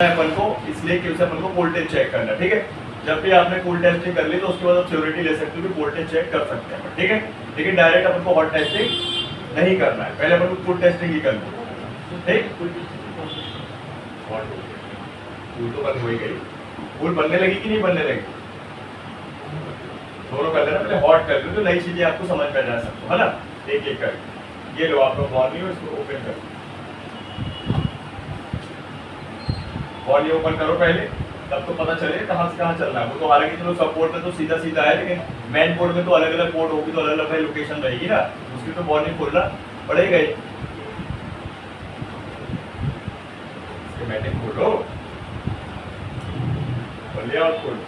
अपन को, इसलिए कि उसे अपन को वोल्टेज चेक करना है, ठीक है। जब भी आपने कूल टेस्टिंग कर ली तो उसके बाद आप सिक्योरिटी ले सकते हो कि वोल्टेज चेक कर सकते हैं, ठीक है। लेकिन डायरेक्ट अपन को हॉट टेस्टिंग नहीं करना है, पहले अपन को कूल टेस्टिंग ही करनी है, ठीक। कूल तो बंद हो ही गई, कूल बनने लगी कि नहीं बनने लगी, दोनों कर लेना, पहले हॉट कर लो तो नई चीजें आपको समझ में जा सकते हो, है ना। एक एक कर, ये लो आपका वॉल्यूम, इसको ओपन करो, वॉल्यूम ओपन करो पहले, तब तो पता चले कहाँ से कहाँ चलना है। वो तो हालांकि चलो सब बोर्ड में तो सीधा सीधा है, लेकिन मेन बोर्ड में तो अलग अलग पोर्ट होगी, तो अलग अलग लोकेशन रहेगी ना, उसकी तो वॉल्यूम खोलना पड़ेगा ही। स्कीमेटिक खोलो, लेआउट खोलो,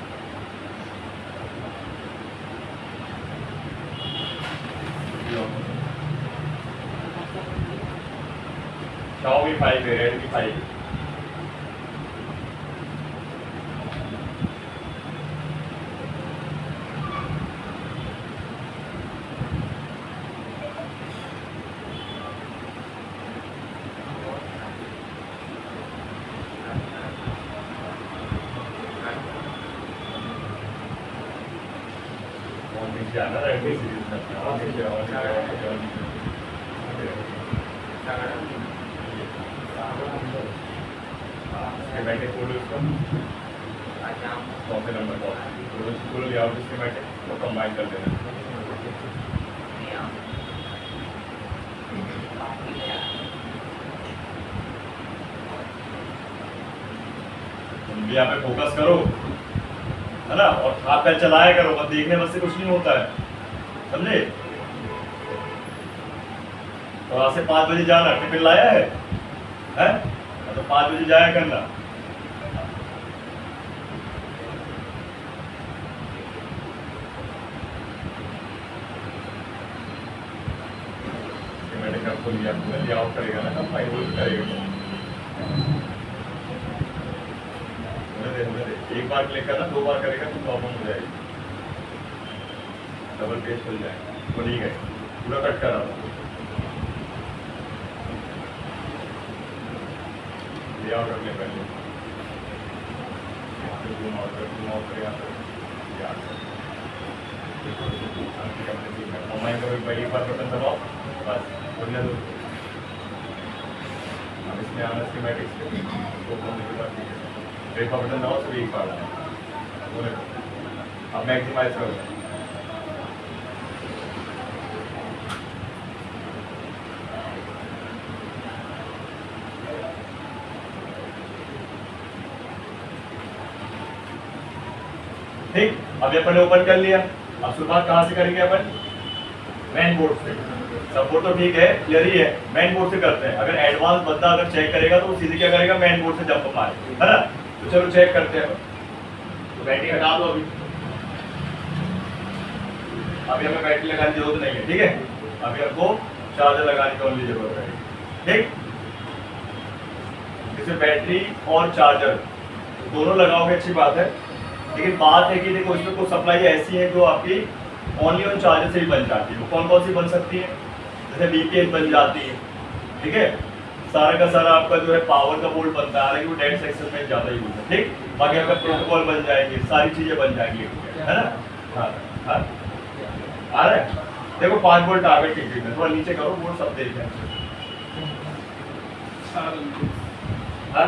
Xiaomi 5 है, Redmi 5 है। जाना Redmi सीरीज में स्कीमेटिक खोलो इसको, कौन से नंबर का खोलो, लेआउट स्कीमेटिक को कंबाइन कर देना। यहाँ पे फोकस करो, है ना, और हाथ पैर चलाया करो, बस देखने बस से कुछ नहीं होता है, समझे। तो वहां से 5 बजे जाना, टिफिन लाया है, तो 5 बजे जाया करना। लेआउट करेगा ना, कब फाइनल करेगा, एक बार क्लिक करना, 2 बार करेगा तो प्रॉब्लम हो जाएगी, डबल पेज खुल जाएगा। तो ठीक है, पूरा कट करा लेआउट रखने पहले, जूम आउट कर ऑनलाइन करो, एक बार बटन दबाओ, बस खुलने दो। अब इसमें आना स्कीमेटिक्स को खोलने के बाद ब्रेक का बटन दबाओ, तो एक बार अब मैक्सिमाइज करो, ठीक। अब अपन ने ओपन कर लिया, अब शुरुआत कहाँ से करेंगे अपन, मेन बोर्ड से। सब बोर्ड तो ठीक है, क्लियर ही है, मेन बोर्ड से करते हैं। अगर एडवांस बंदा अगर चेक करेगा तो वो सीधे क्या करेगा, मेन बोर्ड से जंप मारे, है ना। तो चलो चेक करते हैं, तो बैटरी हटा दो अभी हमें बैटरी लगाने की जरूरत नहीं है, ठीक है। अभी आपको चार्जर लगाने की ओनली जरूरत है, ठीक। इसमें बैटरी और चार्जर दोनों लगाओगे अच्छी बात है, लेकिन बात है कि देखो इसमें कुछ सप्लाई ऐसी है जो आपकी ओनली ऑन चार्जर से ही बन जाती है। वो कौन कौन सी बन सकती है, जैसे VPN बन जाती है, ठीक है। सारा का सारा आपका जो है पावर का बोर्ड बनता है, हालांकि वो डेड सेक्शन में ज़्यादा यूज है, ठीक। बाकी आपका प्रोटोकॉल बन जाएंगे, सारी चीज़ें बन जाएंगी, है ना। हाँ हाँ आ रहा है, देखो 5 वोल्ट आ गए, ठीक है। थोड़ा नीचे करो, बोर्ड सब देख रहे हैं। हाँ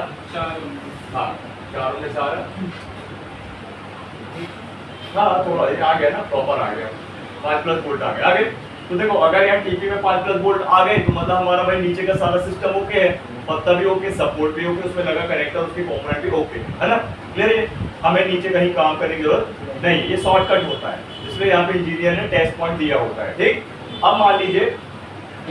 चारों में सारा, हाँ थोड़ा आ गया ना, प्रॉपर आ गया, 5+ वोल्ट आ गया, आगे। तो देखो अगर यहाँ टीपी में 5+ वोल्ट आ गए तो मतलब हमारा भाई नीचे का सारा सिस्टम ओके है, पत्ता भी ओके, सपोर्ट भी ओके, उसमें लगा कनेक्टर, उसकी कंपोनेंट भी ओके, है ना, क्लियर है। हमें नीचे कहीं काम करने की जरूरत नहीं, ये शॉर्टकट होता है, इसलिए यहाँ पे इंजीनियर ने टेस्ट पॉइंट दिया होता है, ठीक। अब मान लीजिए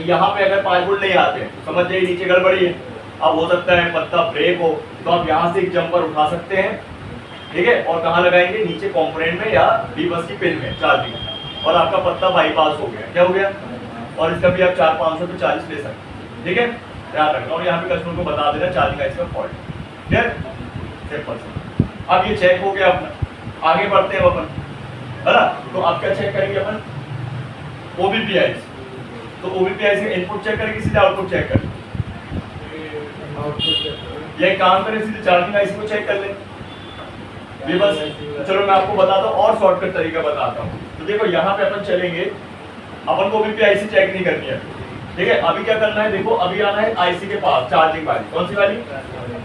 यहाँ पे अगर 5 वोल्ट नहीं आते हैं, समझ जाइए नीचे गड़बड़ी है। अब हो सकता है पत्ता ब्रेक हो, तो आप यहाँ से एक जंपर उठा सकते हैं, ठीक है, और कहाँ लगाएंगे, नीचे कंपोनेंट में या बस की पिन में चार्जिंग, और आपका पत्ता बाईपास हो गया, क्या हो गया। और इसका भी आप 400-500 पे चार्ज ले सकते हैं, ठीक है, ध्यान रखना। और यहाँ पे कस्टमर को बता देना चार्जिंग का इसका फॉल्ट, क्लियर, सिंपल। अब ये चेक हो गया अपना, आगे बढ़ते हैं अपन, है ना। तो आप क्या चेक करेंगे अपन, OBPI। तो OBPI से इनपुट चेक करेंगे, सीधा आउटपुट चेक करेंगे, ये एक काम करें, सीधे चार्जिंग आईसी को चेक कर लें। ये बस चलो मैं आपको बताता हूँ और शॉर्टकट तरीका बताता हूँ। तो देखो यहाँ पे अपन चलेंगे, अपन को भी आईसी चेक नहीं करनी है, ठीक है। अभी क्या करना है, देखो अभी आना है आईसी के पास, चार्जिंग वाली। कौन सी वाली?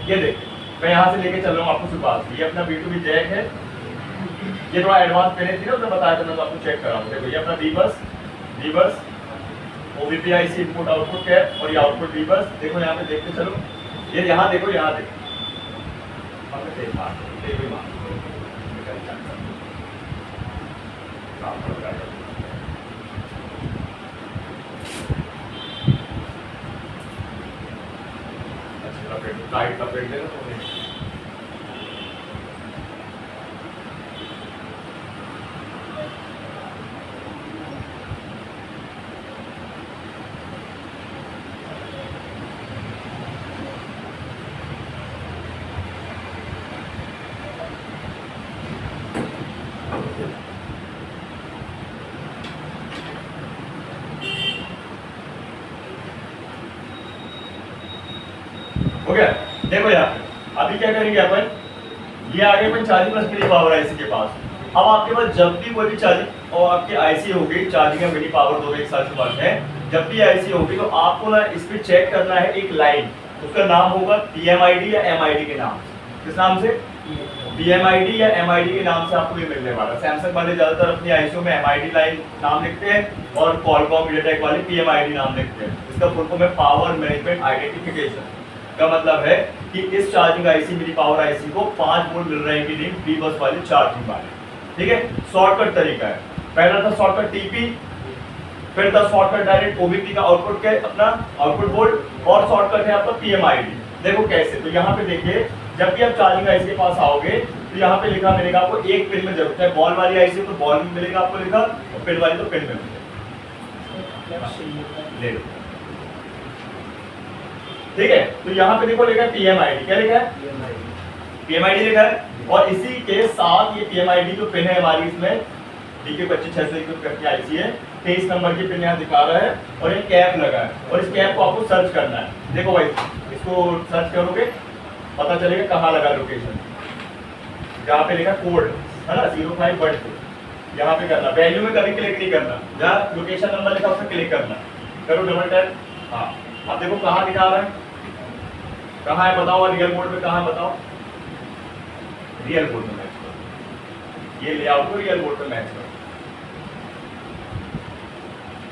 ये देखिए मैं यहाँ से लेके चल रहा हूँ आपको सिर्फ पास। ये अपना B2B जैक है, ये थोड़ा एडवांस पहले थी ना, उसने बताया था, मैं तो आपको चेक कर रहा हूँ। देखो ये अपना B बस OBP आईसी इनपुट आउटपुट है, और ये आउटपुट B बस। देखो यहाँ पे देखते चलो, ये यहाँ देखो, यहाँ देखो टाइट लपेट देना तो हो गया। देखो यार अभी क्या करेंगे अपन, ये आगे अपन charging plus mini power IC के पास। अब आपके पास जब भी कोई भी चार्जिंग और आपकी आईसी होगी, चार्जिंग या मिनी पावर दोनों एक साथ बात है, जब भी आईसी होगी तो आपको ना इस पे चेक करना है एक लाइन, उसका नाम होगा PMID या MID के नाम से। किस नाम से? PMID या MID के नाम से आपको ये मिलने वाला। सैमसंग वाले ज्यादातर अपनी आईसीओ में MID लाइन नाम लिखते हैं, और क्वालकॉम मीडियाटेक वाले PMID नाम लिखते हैं। इसका फुल फॉर्म है पावर मैनेजमेंट आइडेंटिफिकेशन। का मतलब है कि इस charging IC mini power IC को 5 वोल्ट मिल रहे हैं कि नहीं, B बस वाली चार्जिंग वाले, ठीक है। शॉर्टकट तरीका है, पहला था शॉर्टकट TP, फिर था शॉर्टकट डायरेक्ट OBP का आउटपुट के अपना आउटपुट वोल्ट, और शॉर्टकट है आपका PMID। देखो कैसे, तो यहाँ पे देखिए जब भी आप चार्जिंग आईसी के पास आओगे तो यहाँ पे लिखा मिलेगा आपको एक पिन में जरूरत है। बॉल वाली आईसी तो बॉल में मिलेगा आपको लिखा, और पिन वाली तो पिन में मिलेगा, ले लो, ठीक है। तो यहाँ पे देखो लिखा है PMID, क्या लिखा है? PMID लिखा है, और इसी के साथ ये PMID जो पिन है हमारी इसमें DK25601 की आईसी है, 23 नंबर की पिन यहाँ दिखा रहा है, और ये कैप लगा है, और इस कैप को आपको सर्च करना है। देखो भाई इसको सर्च करोगे पता चलेगा कहाँ लगा लोकेशन, जहाँ पे लिखा कोड है ना 0512, यहाँ पे करना। वैल्यू में कभी क्लिक नहीं करना, जहाँ लोकेशन नंबर लिखा उस पर क्लिक करना। करो डबल टैप, हाँ अब देखो कहाँ दिखा रहा है, कहाँ है बताओ, रियल मोड में कहाँ बताओ, रियल मोड में मैच करो, ये लेआउट को रियल मोड में मैच करो।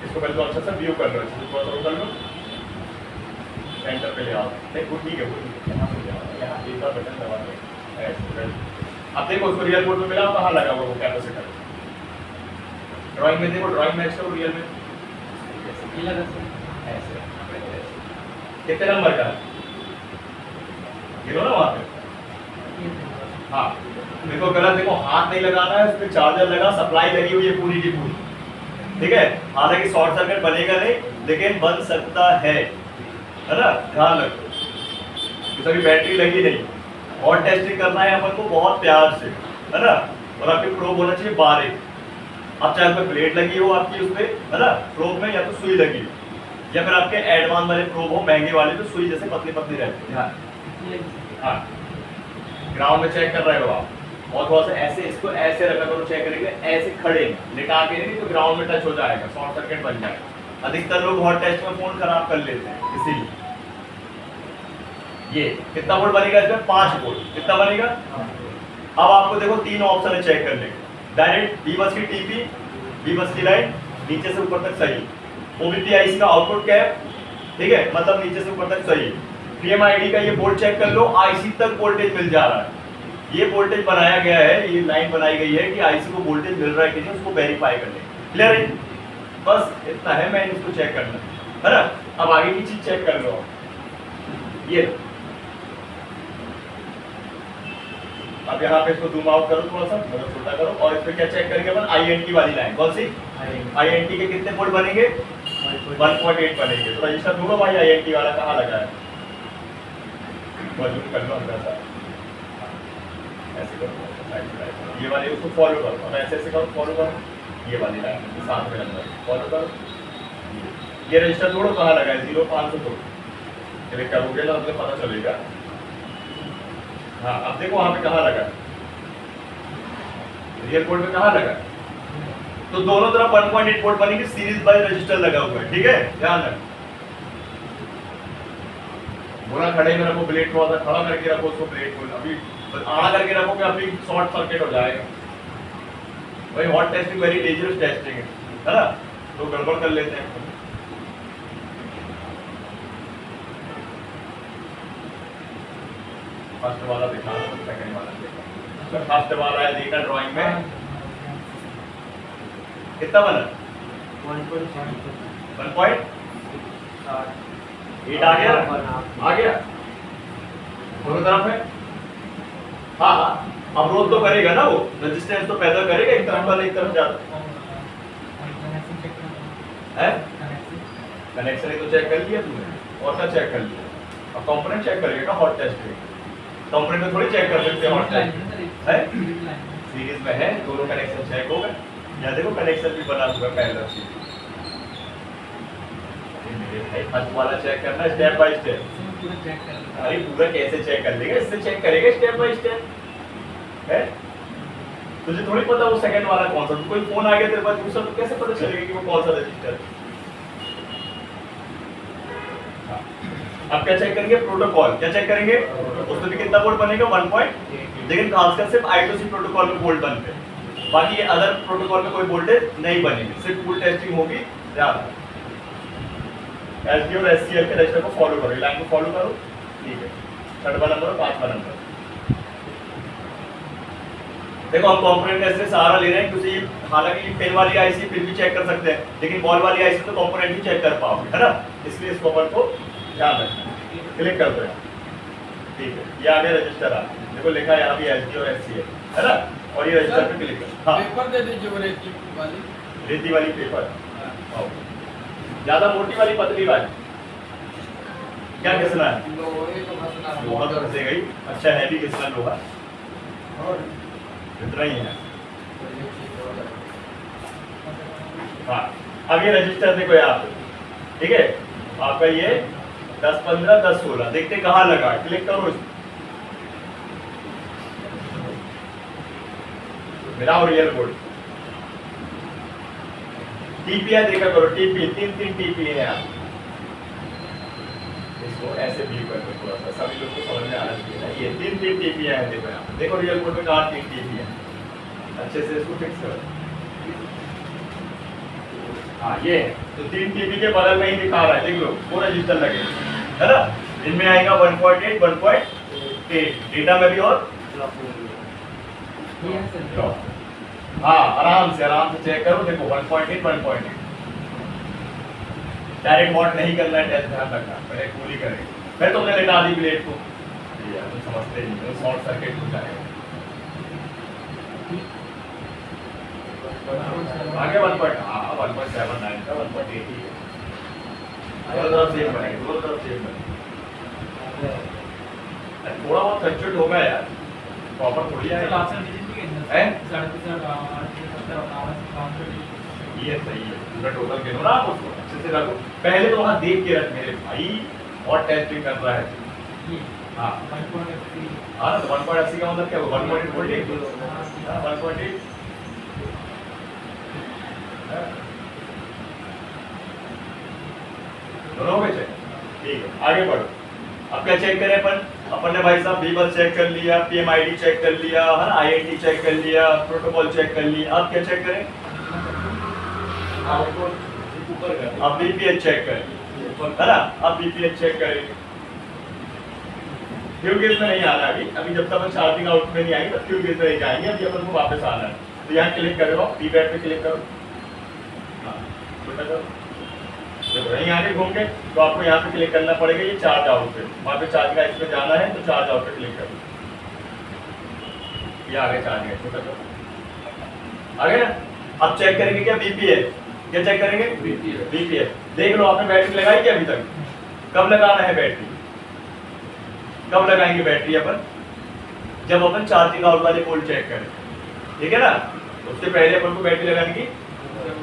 इसको पहले तो अच्छा सा व्यू कर लो, इसको थोड़ा कर लो, सेंटर पे ले आओ, वो ठीक है, वो ठीक है, यहाँ से ले आओ, यहाँ एक बार बटन दबा दो ऐसे। अब देखो उसको रियल मोड में मिला, कहाँ लगा हुआ वो कैपेसिटर। ड्राइंग में देखो, ड्राइंग मैच करो रियल में, ऐसे कितने नंबर का गिनो ना वहां पे, हाँ देखो गलत, देखो हाथ नहीं लगाना है, उसमें चार्जर लगा, सप्लाई लगी हुई है पूरी की पूरी, ठीक है। हालांकि शॉर्ट सर्किट बनेगा नहीं, लेकिन बन सकता है ना, ध्यान रखो। तो अभी बैटरी लगी नहीं, और टेस्टिंग करना है अपन को बहुत प्यार से, है ना। और आपकी प्रोब होना चाहिए बारीक, अब चाहे उसमें प्लेट लगी हो आपकी उसपे, है ना, प्रोब में, या तो सुई लगी हो, या फिर आपके एडवांस वाले प्रोब हो महंगे वाले, तो सुई जैसे पतली पतली रहती है। हाँ ग्राउंड में चेक कर रहे हो आप, और थोड़ा सा ऐसे इसको ऐसे रखा करो, चेक करेंगे ऐसे खड़े लिटा के नहीं, तो ग्राउंड में टच हो जाएगा, शॉर्ट सर्किट बन जाएगा। अधिकतर लोग हॉट टेस्ट में फोन खराब कर लेते हैं, इसीलिए। ये कितना वोल्ट बनेगा इसमें? 5 वोल्ट। कितना बनेगा? अब आपको देखो 3 ऑप्शन है चेक करने के, डायरेक्ट B बस की TP, B बस की लाइन नीचे से ऊपर तक सही, OBP आईसी का आउटपुट क्या है, ठीक है, मतलब नीचे से ऊपर तक सही। PMID का ये वोल्ट चेक कर लो, आईसी तक वोल्टेज मिल जा रहा है। ये वोल्टेज बनाया गया है, ये लाइन बनाई गई है कि आईसी को वोल्टेज मिल रहा है कि नहीं, उसको वेरीफाई करने। क्लियर है? बस इतना है, मैं इसको चेक करना है ना। अब आगे की चीज चेक कर लो, ये अब यहाँ पे इसको जूम आउट करो थोड़ा सा, मतलब छोटा करो, और इस पे क्या चेक करेंगे अपन? INT वाली लाइन। कौन सी? INT के कितने वोल्ट बनेंगे? 1.8 बनेंगे। तो रजिस्टर ढूंढो भाई, INT वाला कहाँ लगा है, जूम कर लो अंदर सा, ऐसे करो, ये वाले उसको फॉलो करो, अब ऐसे ऐसे करो, फॉलो करो, ये वाली लाइन साथ में अंदर फॉलो करो। ये रजिस्टर ढूंढो कहाँ लगा है, 0500 क्लिक करोगे तो आपको पता चलेगा हाँ अब देखो वहां पे कहाँ लगा, रियल पोर्ट में कहाँ लगा, तो दोनों तरफ 1.8 पोर्ट बनेगी, सीरीज बाय रजिस्टर लगा हुआ है, ठीक है ध्यान रख। बोला खड़े में रखो प्लेट को, खड़ा करके रखो उसको प्लेट को, अभी आड़ा करके रखो कि अभी शॉर्ट सर्किट हो जाएगा। भाई hot testing very dangerous testing है ना, तो गड़बड़ कर लेते हैं। फर्स्ट वाला दिखा दो, सेकंड वाला देखो। फर्स्ट वाला है देखा ड्राइंग में कितना बना 1.8 आ गया, आ गया दोनों तरफ है। हाँ हाँ अवरोध तो करेगा ना, वो रेजिस्टेंस तो पैदा करेगा, एक तरफ वाला एक तरफ जाता है। कनेक्शन तो चेक कर लिया तुमने, और क्या चेक कर लिया, अब कंपोनेंट चेक करेगा हॉट टेस्ट में, कंपोनेंट में थोड़ी चेक कर सकते हैं हॉट टेस्ट है, सीरीज में है, दोनों कनेक्शन चेक हो गए। यहाँ देखो कनेक्शन भी बना हुआ है पहला सीरीज। मेरे भाई फर्स्ट वाला चेक करना स्टेप बाय स्टेप। अरे पूरा कैसे चेक कर लेगा, इससे चेक करेगा स्टेप बाय स्टेप है। तुझे थोड़ी पता वो सेकंड वाला कौन सा, कोई फोन आ गया तेरे पास दूसरा, तो कैसे पता चलेगा कि वो कौन सा रजिस्टर। अब क्या चेक करेंगे, प्रोटोकॉल क्या चेक करेंगे, उसमें भी कितना वोल्ट बनेगा 1. लेकिन खासकर सिर्फ I2C प्रोटोकॉल में वोल्ट बनते हैं, बाकी ये अदर प्रोटोकॉल में कोई वोल्टेज नहीं बनेगी, सिर्फ फुल टेस्टिंग होगी। ध्यान एसडी और एससीएल के रजिस्टर को फॉलो करो, लाइन को फॉलो करो, ठीक है। 6वां नंबर और 5वां नंबर देखो, हम कंपोनेंट ऐसे सहारा ले रहे हैं क्योंकि हालांकि पेन वाली आईसी फिर भी चेक कर सकते हैं, लेकिन बॉल वाली आईसी तो कंपोनेंट ही चेक कर पाओगे, है ना, इसलिए इसको अपन को ध्यान रखना है। क्लिक कर दो, ठीक है, ये आगे रजिस्टर आ देखो लिखा है यहाँ भी एसडी और एससीएल, है ना, और ये रजिस्टर पे क्लिक करो। हाँ पेपर दे दीजिए वो रेती वाली पेपर, ज्यादा मोटी वाली पतली वाली, क्या घिसना है, लोहा तो घिसे गई, अच्छा है भी घिसना लोहा, और इतना ही है। हाँ अब ये रजिस्टर देखो यहाँ पे, ठीक है, आपका ये 10, 15, 10, 16 देखते कहाँ लगा, क्लिक करो इसमें, मिलाओ रियल बोर्ड, टीपीआई देखा करो, टीपी 3 टीपी है यहाँ, इसको ऐसे भी कर दो थोड़ा सा, सभी लोग को समझ में आना चाहिए। ये 3 टीपी है, देखो यहाँ, देखो रियल बोर्ड में कहाँ 3 टीपी है, अच्छे से इसको फिक्स करो। हाँ ये है, तो 3 टीपी के बगल में ही दिखा रहा है, देख लो वो रजिस्टर लगे, है ना, इनमें आएगा 1.8, 1.8 डेटा में भी, और हाँ आराम से चेक करो, देखो 1.8, 1.8 डायरेक्ट मॉड नहीं करना है, टेस्ट ध्यान रखना, पहले कूली करेंगे, फिर तुमने लेटा दी प्लेट को, तुम समझते नहीं, शॉर्ट सर्किट हो जाएगा। आगे 1.79 का 1.8 ही है, दोनों तरफ सेम बनेगा, दोनों तरफ सेम बनेगा। थोड़ा बहुत फ्लक्चुएट होगा यार, प्रॉपर थोड़ी आएगा है, ये सही है, पूरा टोटल गिनो ना आप उसको अच्छे से रखो, पहले तो वहाँ देख के रख मेरे भाई, और टेस्टिंग कर रहा है। हाँ हाँ ना, तो 1.80 का मतलब क्या होगा, 1.8 वोल्टेज, 1.8 दोनों हो गए चेक, ठीक है आगे बढ़ो। अब क्या चेक करें अपन ने भाई साहब बीबल चेक कर लिया, पीएमआईडी चेक कर लिया, है ना, आईएनटी चेक कर लिया, प्रोटोकॉल चेक कर लिया, अब क्या चेक करें, अब बीपीएच चेक करें, है ना, अब बीपीएच चेक करेंगे। फ्यूल गेज में नहीं आना अभी जब तक अपन चार्जिंग आउट में नहीं आएंगे तब फ्यूल गेज में नहीं जाएंगे, अभी अपन को वापस आना है, तो यहाँ क्लिक करो, पीबैट पे क्लिक करो, जब नहीं आगे घूम के तो आपको यहाँ पे क्लिक करना पड़ेगा, ये चार्ज आउट पे, वहाँ पे चार्ज का इसमें जाना है तो चार्ज आउट पे क्लिक करो, ये आगे चार्ज है, छोटा सा आगे ना। अब चेक करेंगे क्या बीपीएच, क्या चेक करेंगे बीपीएच, देख लो आपने बैटरी लगाई क्या अभी तक, कब लगाना है बैटरी, कब लगाएंगे बैटरी अपन, जब अपन चार्जिंग आउट वाले पोल चेक करें, ठीक है ना, उससे पहले अपन को बैटरी लगाने की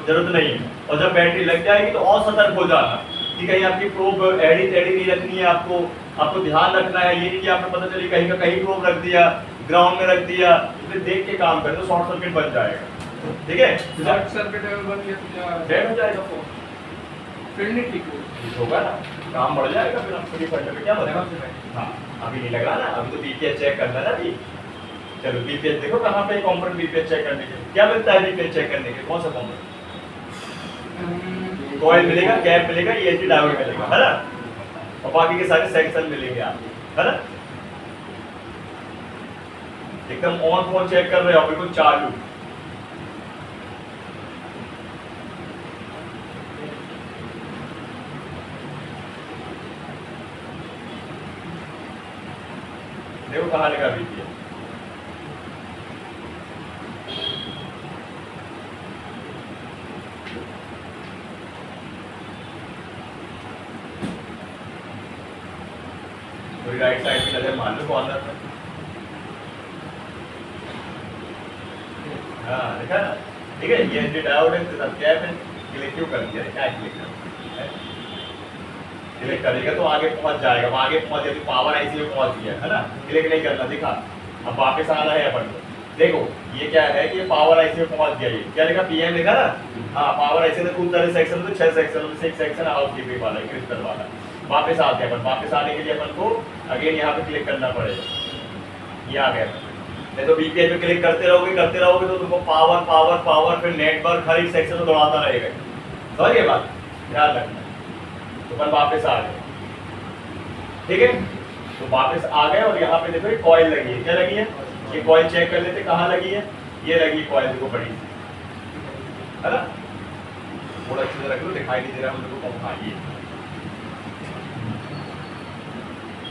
जरूरत नहीं है, और जब बैटरी लग जाएगी तो और सतर्क हो जाना कि कहीं आपकी प्रोब एड़ी टेढ़ी नहीं रखनी है, आपको आपको ध्यान रखना है, ये नहीं कि आपको पता चली कहीं का कहीं प्रोब रख दिया, ग्राउंड में रख दिया, फिर देख के काम करें तो शॉर्ट सर्किट बन जाएगा। ठीक है, शॉर्ट सर्किट बन गया तो क्या डेड हो जाएगा फोन, फिर नहीं ठीक होगा ना, काम बढ़ जाएगा फिर आपको रिफंड में क्या बताएगा। हाँ अभी नहीं लग रहा ना, अभी तो बीपीएच चेक करना ना अभी। चलो बीपीएच देखो कहाँ पे कंपोनेंट बीपीएच चेक करने के क्या मिलता है, बीपीएच चेक करने के कौन सा कंपोनेंट, कॉइल मिलेगा, कैप मिलेगा, ईएसडी डायोड मिलेगा, है ना, और बाकी के सारे सेक्शन मिलेंगे आपको, है ना। एकदम ऑन फोन चेक कर रहे हो बिल्कुल चालू, देखो कहाँ लगा बीपीएच। कोई राइट साइड में नजर मान लो कॉर्नर में, हाँ देखा ना, ठीक है, ये डायोड है इसके साथ कैप है, क्लिक क्यों कर दिया, क्या क्लिक कर, क्लिक करेगा तो आगे पहुंच जाएगा, वहाँ आगे पहुंच जाएगी, पावर आईसी में पहुंच गया है ना, क्लिक नहीं करना, दिखा। अब वापस आना है अपन को, देखो ये क्या है कि पावर आईसी में पहुंच गया, ये क्या लिखा, पीएम लिखा ना, हाँ पावर आईसी में खूब सारे सेक्शन, तो 6 सेक्शन में से एक सेक्शन हाउसकीपिंग वाला है, क्रिस्टल वाला। वापस आते हैं अपन, वापस आने के लिए अपन को अगेन यहाँ पे क्लिक करना पड़ेगा, ये आ गया। नहीं तो बीपीएच पे क्लिक करते रहोगे तो तुमको पावर पावर पावर फिर नेटवर्क हर एक सेक्शन में दौड़ाता रहेगा, समझ गए बात, ध्यान रखना। तो अपन वापस आ गए, ठीक है, तो वापस आ गए और यहाँ पे देखो ये कॉइल लगी है, क्या लगी है, ये कॉइल चेक कर लेते कहाँ लगी है, ये लगी कॉइल, देखो बड़ी सी, है ना, थोड़ा अच्छे से रख लो, दिखाई नहीं दे रहा मुझे को, हाँ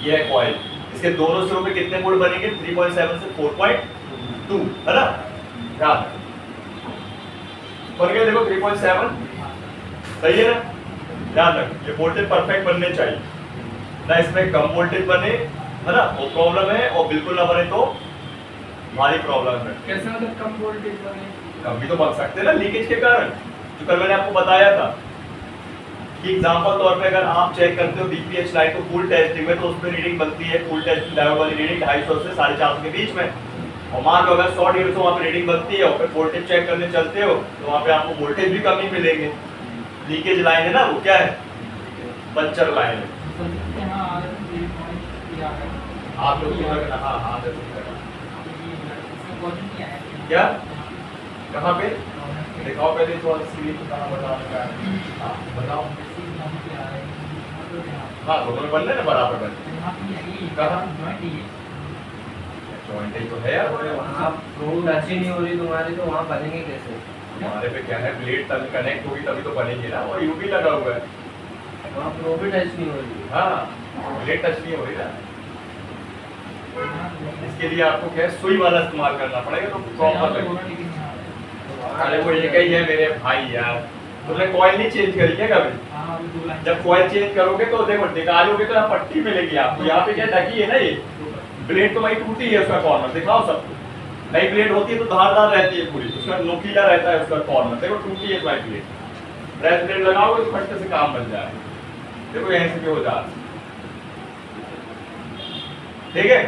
ये है कॉइल, इसके दोनों सिरों पे कितने वोल्ट बनेंगे, 3.7 से 4.2, है ना, ध्यान बन गया, देखो 3.7 सही है ना, ध्यान रख, ये वोल्टेज परफेक्ट बनने चाहिए ना, इसमें कम वोल्टेज बने, है ना, वो प्रॉब्लम है, और बिल्कुल ना बने तो हमारी प्रॉब्लम है। कैसे मतलब कम वोल्टेज बने, कम भी तो बन सकते हैं ना लीकेज के कारण, जो कल मैंने आपको बताया था कि एग्जांपल तौर पे अगर आप चेक करते हो बीपीएच लाइन तो फुल टेस्टिंग में तो उसमें रीडिंग बनती है, फुल टेस्टिंग डायोड वाली रीडिंग 250 से 450 के बीच में, और मान लो अगर 100 150 वहाँ पे रीडिंग बनती है और फिर वोल्टेज चेक करने चलते हो तो वहाँ पे आपको वोल्टेज भी कम ही मिलेंगे, लीकेज लाइन है ना, वो क्या है, पंचर लाइन है। आप लोग क्या कहाँ पे दिखाओ, पहले थोड़ा स्क्रीन कहाँ बताने का है, हाँ बताओ, हाँ दोनों में बन रहे ना बराबर बन, कहाँ जॉइंट ही तो है यार, आप रोड अच्छी नहीं हो रही तुम्हारी तो वहाँ बनेंगे कैसे, हमारे पे क्या है, प्लेट तभी कनेक्ट होगी तभी तो बनेगी ना, और यूपी लगा हुआ है, वहाँ प्रो भी टच नहीं हो रही, हाँ प्लेट टच नहीं हो रही ना, इसके लिए आपको क्या है, सुई वाला इस्तेमाल करना पड़ेगा तो प्रॉपर। अरे वो ये कही है मेरे भाई यार, तुमने कॉइल नहीं चेंज करी क्या कभी, जब कॉइल चेंज करोगे तो देखो निकालोगे तो यहाँ पट्टी मिलेगी आपको, यहाँ पे क्या ढकी है ना, ये ब्लेड तो वही टूटी है, उसका कॉर्नर दिखाओ सबको, नई ब्लेड होती है तो धारदार रहती है पूरी, उसका नोकीला रहता है उसका कॉर्नर, देखो टूटी है तुम्हारी ब्लेड, फ्रेश ब्लेड लगाओगे तो फटके से काम बन जाए, देखो यहीं से भी हो जा, ठीक है।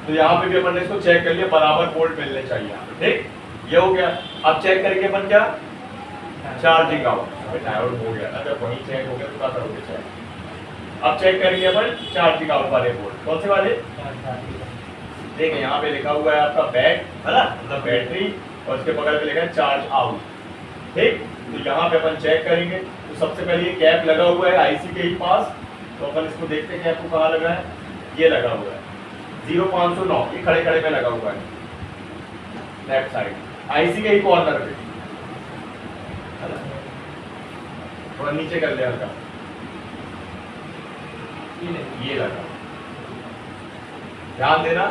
तो यहाँ पे भी अपन ने इसको चेक कर लिया, बराबर वोल्ट मिलने चाहिए यहाँ पे, ठीक, ये हो गया। अब चेक करके अपन क्या, चार्जिंग आउट, डायोड हो गया ना, जब वहीं चेक हो गया तो क्या करोगे चेक, अब चेक करेंगे अपन चार्जिंग आउट वाले वोल्ट, कौन से वाले, देखिए यहाँ पे लिखा हुआ है आपका बैट, है ना, मतलब बैटरी, और उसके बगल पे लिखा है चार्ज आउट, ठीक, तो यहाँ पे अपन चेक करेंगे, तो सबसे पहले ये कैप लगा हुआ है आईसी के ही पास, तो अपन इसको देखते हैं कैप को कहाँ लगा है, ये लगा हुआ है 0509, ये खड़े खड़े पे लगा हुआ है लेफ्ट साइड, आईसी के ही कॉर्नर पे, थोड़ा नीचे कर ले हल्का, ये लगा, ध्यान देना,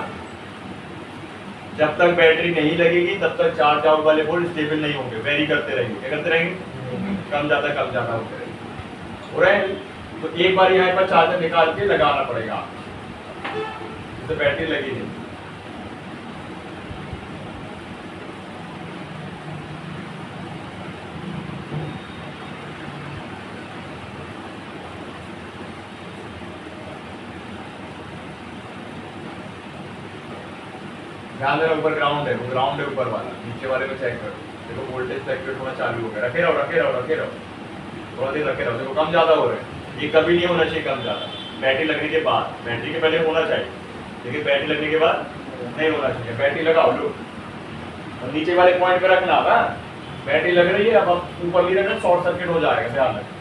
जब तक बैटरी नहीं लगेगी तब तक चार्ज आउट वाले वोल्ट स्टेबल नहीं होंगे, वेरी करते रहेंगे, क्या करते रहेंगे, कम ज्यादा होते रहेंगे, हो रहा है। तो एक बार यहाँ पर चार्जर निकाल के लगाना पड़ेगा, इससे बैटरी लगी नहीं, ध्यान देना, ऊपर ग्राउंड है, वो ग्राउंड है ऊपर वाला, नीचे वाले में चेक करो। देखो वोल्टेज फ्लक्चुएट होना चालू हो गया, रखे रहो रखे रहो रखे रहो, थोड़ा देर रखे रहो। देखो कम ज्यादा हो रहा है, ये कभी नहीं होना चाहिए कम ज्यादा। बैटरी लगने के बाद, बैटरी के पहले होना चाहिए, लेकिन बैटरी लगने के बाद नहीं होना चाहिए। बैटरी लगाओ लो, और नीचे वाले पॉइंट पे रखना है। बैटरी लग रही है, अब ऊपर भी रखना, शॉर्ट सर्किट हो जाएगा, ध्यान रखना।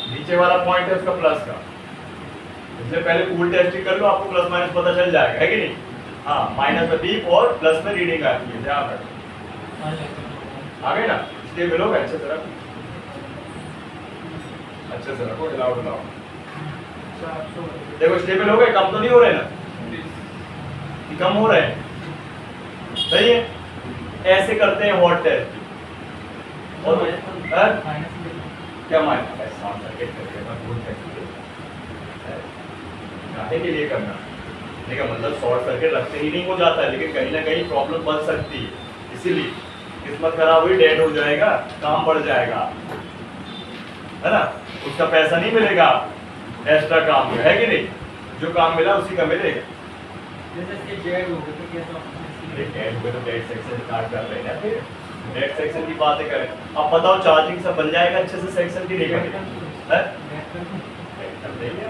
नीचे वाला पॉइंट है उसका प्लस का, इसलिए पहले कूल टेस्टिंग कर लो, आपको प्लस माइनस पता चल जाएगा, है कि नहीं? हाँ, माइनस में बीप और प्लस में रीडिंग आती है, ध्यान रखो। आ गए ना? स्टेबल हो गए अच्छे से रखो, अच्छे से रखो, हिलाओ हिलाओ। देखो स्टेबल हो गए, कम तो नहीं हो रहे ना? कि कम हो रहे हैं? सही है। ऐसे करते हैं हॉट टेस्ट। और क्या माइनस है? शॉर्ट सर्किट करके मैं भूल सकती हूँ, काहे के लिए करना? देखो मतलब शॉर्ट सर्किट रखते ही नहीं हो जाता है, लेकिन कहीं ना कहीं प्रॉब्लम बन सकती है, इसीलिए किस्मत खराब हुई, डेड हो जाएगा, काम बढ़ जाएगा, है ना? उसका पैसा नहीं मिलेगा एक्स्ट्रा काम में, है कि नहीं? जो काम मिला उसी का मिलेगा। डेड हो गए तो डेड सेक्शन स्टार्ट कर रहे हैं, फिर डेड सेक्शन की बातें करें। अब बताओ चार्जिंग सब बन जाएगा अच्छे से सेक्शन की? नहीं बनेगा, है?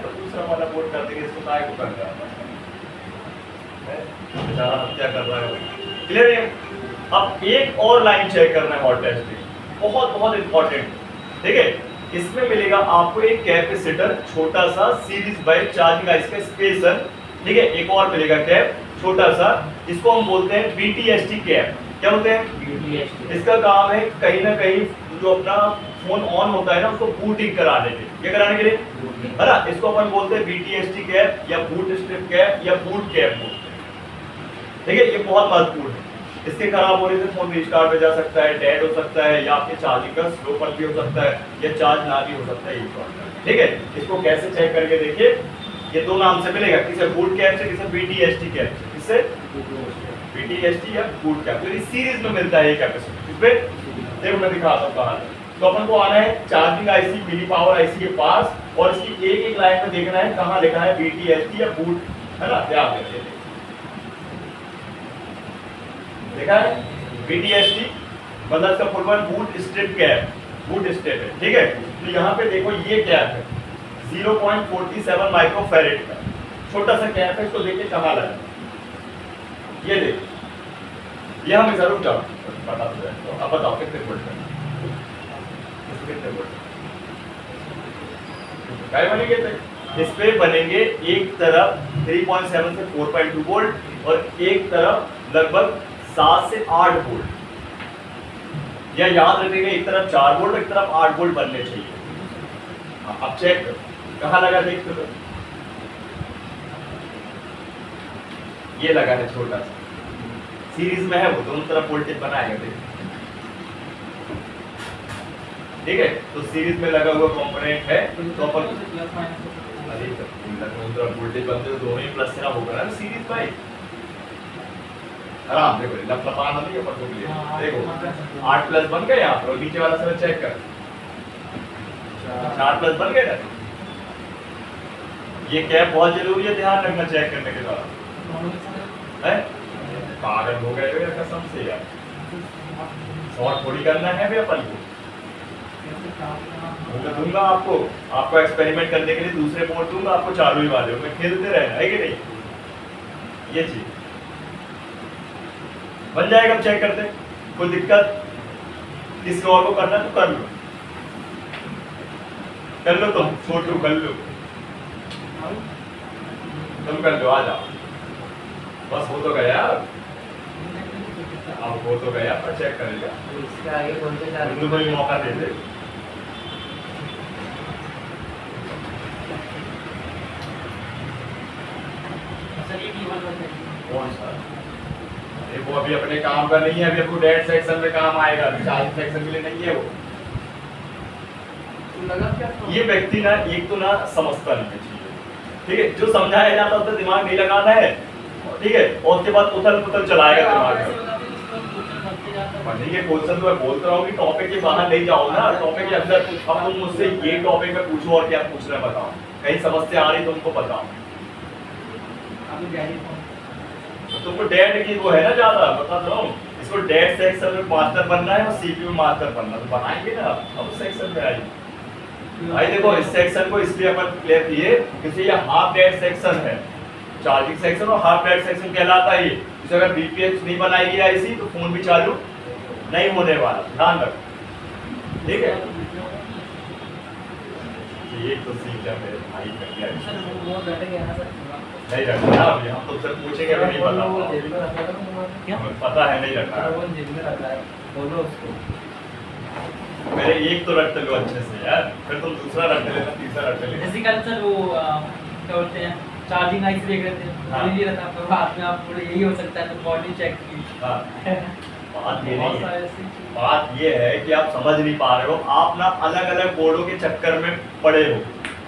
तो दूसरा वाला बोर्ड कर देंगे, इसको काय को कर रहा है, बेचारा हत्या कर रहा है। क्लियर है? अब एक और लाइन चेक करना है हॉट टेस्ट में, बहुत बहुत इंपॉर्टेंट, ठीक है? इसमें मिलेगा आपको एक कैपेसिटर छोटा सा, सीरीज बाय चार्जिंग आइस का स्पेसर, ठीक है? एक और मिलेगा कैप छोटा सा, इसको हम बोलते हैं BTST कैप। क्या बोलते हैं? इसका काम है कहीं ना कहीं जो अपना फोन ऑन होता है ना, उसको बूटिंग कराने के लिए, क्या कराने के लिए, है ना? इसको अपन बोलते हैं BTST कैप या बूट स्ट्रिप कैप या बूट कैप बोलते हैं, ठीक है? ये बहुत महत्वपूर्ण है। इसके खराब होने से फोन रिस्टार्ट हो जा सकता है, डेड हो सकता है, या आपके चार्जिंग का स्लोपन भी हो सकता है, या चार्ज ना भी हो सकता है, ठीक है? इसको कैसे चेक करके देखिए, ये दो नाम से मिलेगा, किसे बूट कैप से, किसे BTST कैप से। किससे? BTST या बूट कैप। तो इस सीरीज में मिलता है ये कैपेसिटर। इसमें देखो मैं दिखाता हूँ कहाँ है। तो अपन को आना है charging IC, mini power IC के पास, और इसकी एक एक लाइन में देखना है कहाँ लिखा है BTST या बूट, है ना? ध्यान देते हैं, देखा है BTST मतलब इसका full form boot strip cap, boot strip है, ठीक है? तो यहाँ पे देखो ये कैप है 0.47 माइक्रोफैरेड का, छोटा सा कैप है, इसको देखिए कहाँ लगा, ये देखो, ये हमें जरूर जाओ पता तो है। तो अब बताओ कितने वोल्ट है, कितने वोल्ट क्या बनेंगे? तो इस पे बनेंगे एक तरफ 3.7 से 4.2 वोल्ट और एक तरफ लगभग 7 से 8 वोल्ट, या याद रखिएगा एक तरफ 4 वोल्ट, एक तरफ 8 वोल्ट बनने चाहिए। अब चेक करो कहाँ लगा, देख तो ये लगा है छोटा सा, सीरीज में है, वो दोनों तरफ वोल्टेज बनाएगा, देखिए, ठीक है? तो सीरीज में लगा हुआ कंपोनेंट है, तो अपन वोल्टेज बनते तो दोनों ही प्लस से ना होगा ना सीरीज भाई। आराम देखो, लपलपाना नहीं है पर तो देखो 8 प्लस बन गए यहाँ पर, और नीचे वाला सब चेक कर 4 प्लस बन गए ना। ये कैप बहुत जरूरी है, ध्यान रखना चेक करने के दौरान, है? पागल हो गए हो यार कसम से यार, शॉर्ट थोड़ी करना है भैया अपन को। मैं दूंगा आपको एक्सपेरिमेंट करने के लिए दूसरे बोर्ड दूंगा आपको, चालू ही वाले हो, मैं खेलते रहना, है कि नहीं? ये चीज बन जाएगा, हम चेक करते, कोई दिक्कत किसी और को करना तो कर लो, तुम छोटू कर लो, तुम कर लो, आ जाओ, बस हो तो गया, अब हो तो गया, पर चेक करेगा, इसके आगे कौन से चार्ज तुम्हें भी मौका दे दे। कौन सा? वो अभी अपने काम का नहीं है, अभी आपको डेट सेक्शन में काम आएगा, अभी चार्जिंग सेक्शन के लिए नहीं है वो। तो लगा क्या था? ये व्यक्ति ना एक तो ना समझता नहीं है चीजें, ठीक है, जो समझाया जाता है उतना दिमाग नहीं लगाना है, ठीक है, और उसके बाद उथल पुथल चलाएगा दिमाग में। पढ़ने के क्वेश्चन तो मैं बोलता रहा हूँ कि टॉपिक के बाहर नहीं जाओ ना, टॉपिक के अंदर। अब तुम मुझसे ये टॉपिक में पूछो और क्या पूछ रहे बताओ, कहीं समस्या आ रही तो तुमको बताओ। तुमको डेट की वो है ना ज्यादा, बता दो इसको डेट सेक्शन में मास्टर बनना है और सीपीयू में मास्टर बनना, तो बनाएंगे ना। अब सेक्शन में आइए भाई, देखो इस सेक्शन को इसलिए अपन क्लियर किए क्योंकि ये हाफ डेट सेक्शन है, चार्जिंग सेक्शन और हाफ डेट सेक्शन कहलाता है ये। इसे अगर बीपीएच नहीं बनाएगी आईसी तो फोन भी चालू नहीं होने वाला, ध्यान रख, ठीक है। ये तो सीख जा मेरे भाई का क्या नहीं रखना अभी, हम तुमसे पूछेंगे अभी नहीं पता, हमें पता है नहीं रखना। मेरे एक तो रट लो अच्छे से यार, फिर तुम दूसरा रट लेना, तीसरा रट लेना। जैसे कल सर वो क्या बोलते हैं चार्जिंग आइस देख रहे थे, हाँ। नहीं रहा था, तो बाद में आप पूरे यही हो सकता है तो बॉडी चेक की। हाँ, बात ये बहुत नहीं सारे है, ऐसी चीज़ें। बात ये है कि आप समझ नहीं पा रहे हो, आप ना अलग अलग बोर्डों के चक्कर में पड़े हो।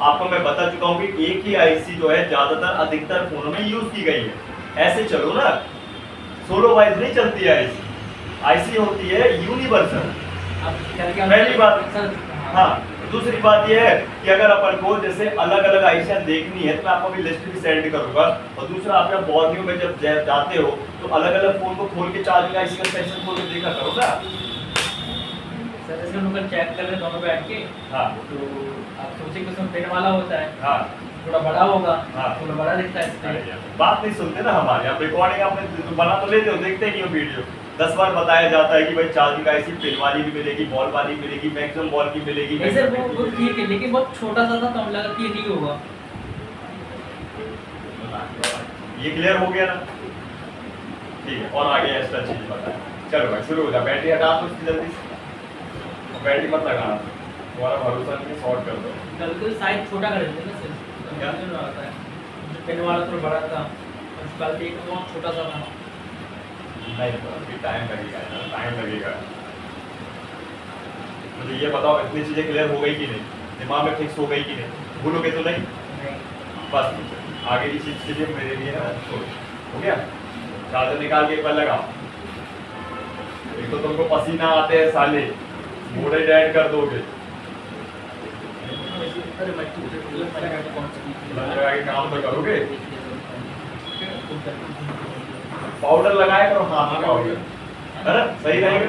आपको मैं बता चुका हूँ कि एक ही आईसी जो है ज्यादातर अधिकतर फोनों में यूज की गई है। ऐसे चलो ना, सोलो वाइज नहीं चलती है आईसी, आईसी होती है यूनिवर्सल। अब क्या पहली बात। सर हाँ, दूसरी बात यह है कि अगर अपन को जैसे अलग अलग आईसियां देखनी है तो मैं आपको अभी लिस्ट भी सेंड करूंगा। और दूसरा, आप बॉर्नियो में जब जाते हो तो अलग अलग फोन को खोल के चार्जिंग आईसी का सेक्शन खोल के देखा करो ना। सर जैसे हम लोग चेक कर रहे हैं दोनों बैठ के, हाँ तो आप सोचे कि उसमें पेन वाला होता है, हाँ थोड़ा बड़ा होगा, हाँ। थोड़ा बड़ा दिखता है अरे इसलिए। यार, बात नहीं सुनते ना हमारे, आप रिकॉर्डिंग आपने बना तो लेते हो, देखते नहीं हो वीडियो। 10 बार बताया जाता है कि भाई चार्जिंग आईसी पिन वाली भी मिलेगी, बॉल वाली मिलेगी, मैक्सिमम बॉल की मिलेगी। नहीं सर वो ठीक है, लेकिन बहुत छोटा सा था तो हमें लगा कि ये नहीं होगा। ये क्लियर हो गया ना, ठीक है। और आगे एक्स्ट्रा चीज बताएं। चलो भाई शुरू हो जा, बैटरी हटा दो इसकी जल्दी से, बैटरी मत लगाना, तुम्हारा भरोसा नहीं, शॉर्ट कर दो। गलती साइज छोटा कर देते ना सर, क्या? समझ में आता है। पेन वाला थोड़ा बड़ा था, गलती एक बहुत छोटा सा था। नहीं तो अभी टाइम लगेगा यार, टाइम लगेगा। मुझे ये बताओ, इतनी चीजें क्लियर हो गई कि नहीं, दिमाग में फिक्स हो गई कि नहीं, भूलोगे तो नहीं? बस आगे की चीज के लिए मेरे लिए ना छोड़, हो गया। चार्जर निकाल के एक बार लगाओ। एक तो तुमको पसीना आते हैं साले, मोड़े डेड कर दोगे, अरे मैं कौन सी लगा के काम तो करोगे। पाउडर लगाए करो हाथ में, पाउडर है ना, सही रहेगा।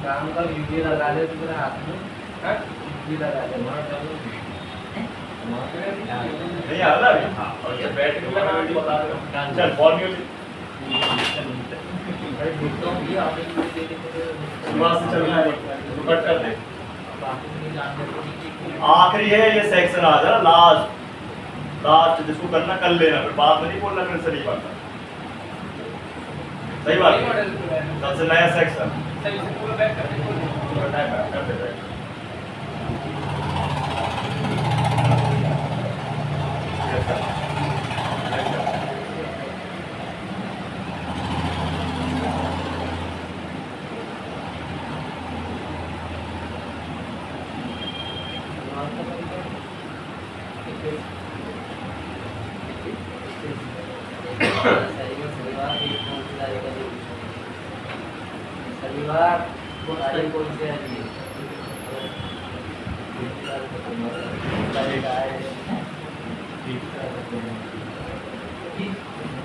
काम का वीडियो लगा ले तो पूरे हाथ में, हाँ? वीडियो लगा ले नहीं आ रहा अभी? हाँ, और ये बैटरी लगा के बता दे रहा हूँ। चल फॉर म्यूजिक सुबह से चलना है, तो कट कर दे। आखिरी है ये सेक्शन, आ जाना लास्ट, लास्ट जिसको करना कर लेना, फिर बाद में नहीं बोलना, फिर से नहीं बनता। सही बात है, सबसे नया सेक्शन सही से पूरा बैक कर दे। पूरा टाइम है, कर दे back. Yes, sir. Yes, sir. शनिवार को तारीख कौन सी आ रही है?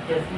कैसे?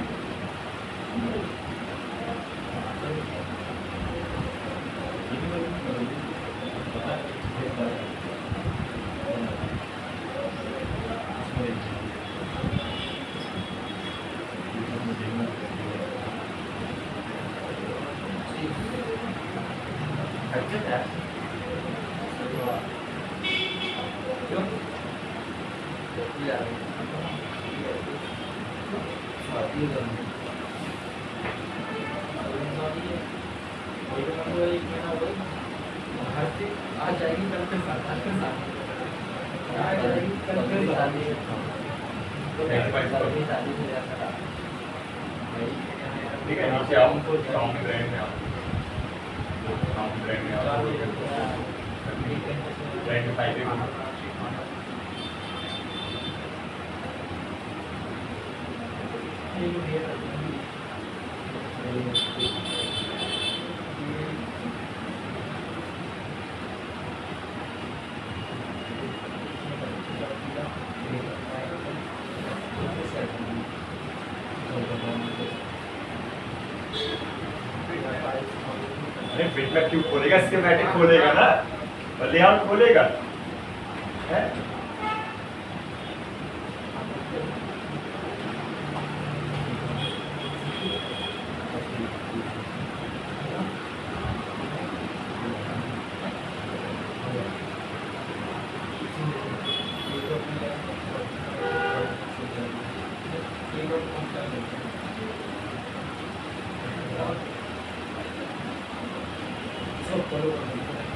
आज जाएगी कल के साथ, आज के साथ आज जाएगी कल के साथ। Next, bye. शादी ठीक है, नीचे आओ, साउंड ब्रांड में आओ, साउंड ब्रांड में आओ, ब्रांड में टाइप करो। अरे बिटमैप क्यों खोलेगा, स्कीमेटिक खोलेगा ना, लेआउट खोलेगा है।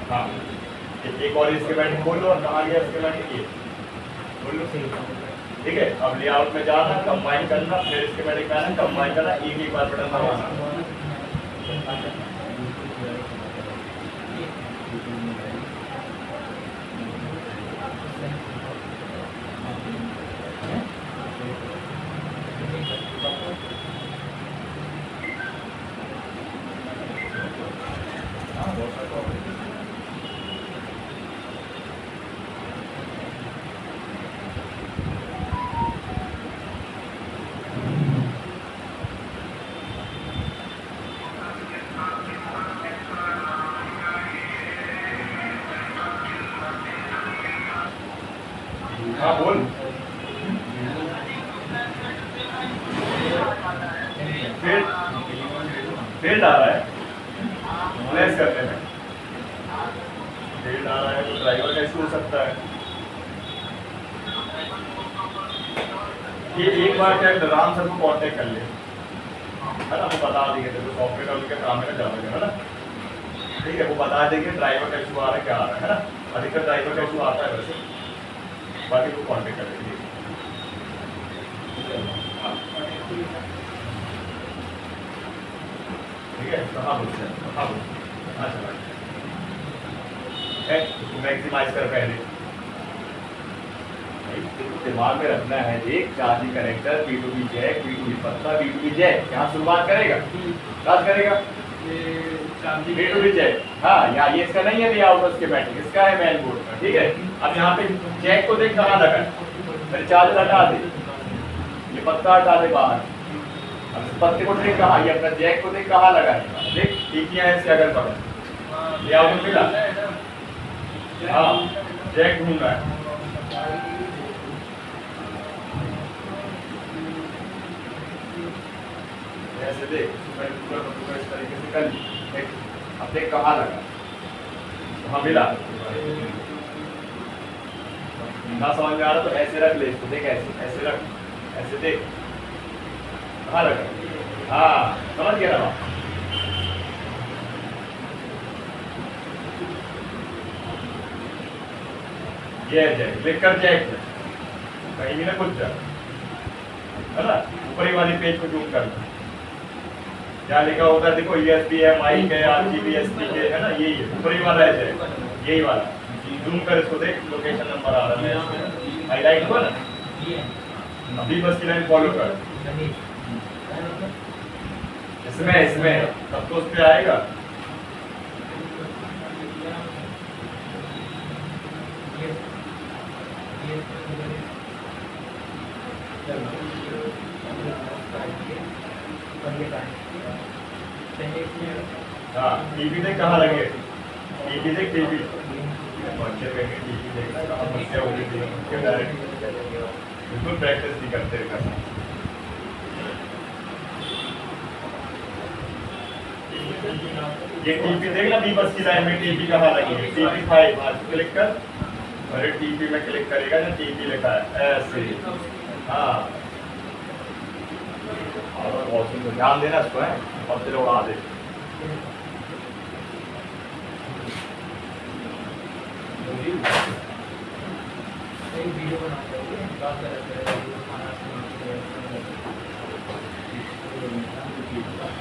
हाँ, एक और स्कीमेटिक खोलो और कहाँ गया स्कीमेटिक, ये खोलो, ठीक है। अब लेआउट में जाना, कंबाइन करना, फिर स्कीमेटिक में आना, कंबाइन करना, एक बार बटन दबाना। हाँ बोल, फील्ड आ रहा है, प्लेस करते हैं, फील्ड आ रहा है तो ड्राइवर कैसे हो सकता है। ये एक बार क्या राम सर को कांटेक्ट कर ले, है ना, वो बता देंगे तो सॉफ्टवेयर का उनके काम में चला है ना, ठीक है, वो बता देंगे ड्राइवर का इशू आ रहा है, क्या आ रहा है ना, अधिकतर ड्राइवर का इशू आता है वैसे, बाकी वो कांटेक्ट कर लेंगे। ठीक है, कहाँ बोलते हैं, कहाँ बोलते हैं, अच्छा है, उसको मैक्सिमाइज कर पहले, दिमाग में रखना है, एक charging connector, B2B Jack, B2B पत्ता, B2B जैक, यहाँ शुरुआत करेगा, बात करेगा B2B जैक, हाँ यहाँ ये इसका नहीं है लेआउट स्कीमेटिक, इसका है मेन बोर्ड का, ठीक है। अब यहाँ पे जैक को देख कहाँ लगा है, मेरे चार्जर हटा दे, ये पत्ता हटा दे बाहर, अब इस पत्ते को देख कहाँ, ये अपना जैक को देख कहाँ लगा है, देख ठीक है, इसके अगल बगल लेआउट में मिला, हाँ जैक ढूंढ रहा है, ऐसे देख, पूरा इस तरीके से कर ली, अब देख कहाँ लगा, वहाँ मिला, ना समझ में आ रहा तो ऐसे रख ले इसको, देख ऐसे ऐसे रख, ऐसे देख कहाँ लगा, हाँ समझ गया ना, ये जैक, क्लिक कर जैक कहीं भी ना कुछ जा, है ना, ऊपर ही वाली पेज को जूम करना, क्या लिखा होता है देखो, USB है, माइक है, RGB SDK है ना, यही है ऊपर ही वाला है, यही वाला, जूम कर इसको देख, लोकेशन नंबर आ रहा है, हाईलाइट हुआ ना, अभी बस की लाइन फॉलो कर, इसमें तब तो उस पे आएगा, हाँ टीवी देख कहाँ लगे, टीवी देख, टीवी बच्चे कहेंगे टीवी देखना कहाँ समस्या होगी, क्यों डायरेक्ट बिल्कुल प्रैक्टिस नहीं करते करना, ये टीवी देखना, बी बस की लाइन में टीवी कहाँ लगी है, टीवी 5 आज क्लिक कर, अरे टीवी में क्लिक करेगा ना, टीवी लिखा है ऐसे, हाँ और बहुत ध्यान देना इसको है, अब चलो उड़ा दे, वीडियो बनाते हैं, बात करते हैं,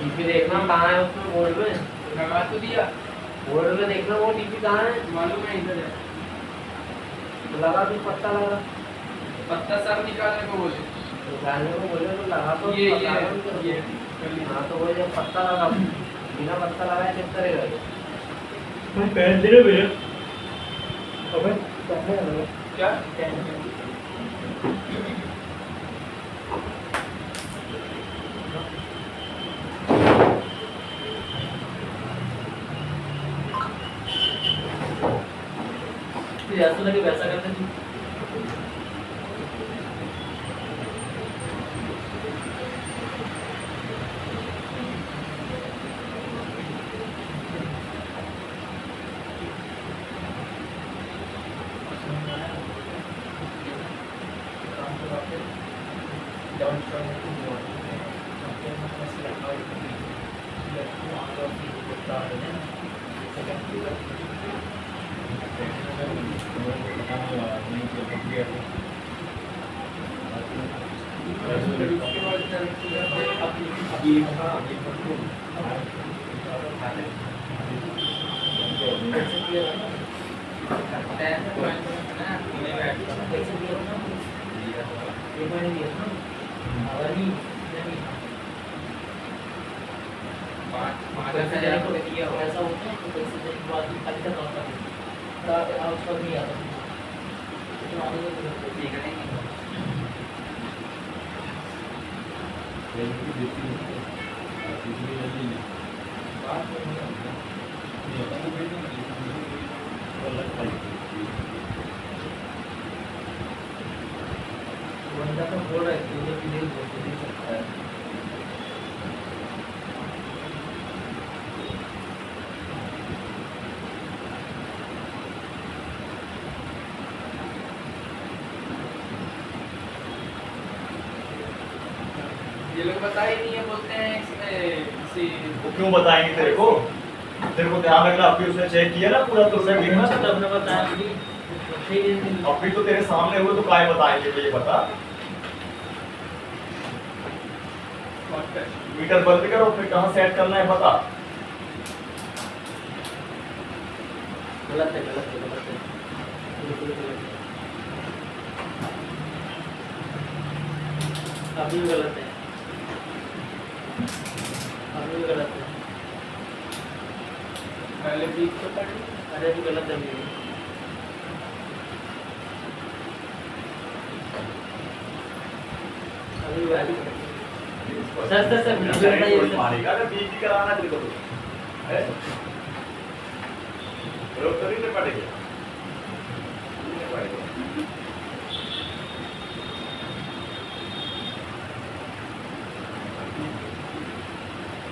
टीपी देखना कहाँ है उसमें बोर्ड में, लगा तो दिया, बोर्ड में देखना वो टीपी कहाँ है। मालूम है इधर है। लगा तो पत्ता लगा, पत्ता सब निकालने को बोले। निकालने को बोले तो लगा तो ये पता नहीं ये करो। हाँ तो वो जब पत्ता लगा, बिना पत्ता लगाए चेक करेगा ये। पहन दे रहे भैया। अबे पहले लगा क्या? जैसा लगे वैसा करते तू। ऐसा होता है तो पैसे से बात अच्छा तौर पर उसका नहीं आता ठीक है बंदा तो बोल रहा है कि मुझे प्लीज दे सकता है। ये लोग बता ही नहीं है, बोलते हैं इसमें किसी वो क्यों बताएंगे तेरे को? तेरे को ध्यान रखना, अभी उसने चेक किया ना पूरा तो उसे देखना था। तब ने बताया कि अभी तो तेरे सामने हुए तो काय बताएंगे ये बता। मीटर बंद करो, फिर कहाँ सेट करना है बता। गलत है गलत है गलत है बिल्कुल गलत है। अभी भी गलत है, अभी भी गलत है। पहले बीच तो पढ़ अरे भी गलत है अभी भी। अभी भी अभी सर सर सर वीडियो बताइए सर। मारेगा अगर बीच कराना तेरे को तो है रोक तो नहीं पड़ेगा।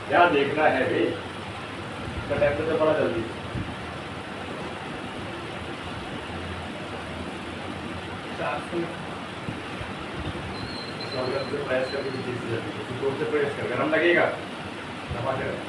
क्या देखना है भाई? इसका टेम्परेचर बड़ा जल्दी। प्रेस करके भी चीज जल्दी जोर से प्रेस कर, गरम लगेगा दबा के रख।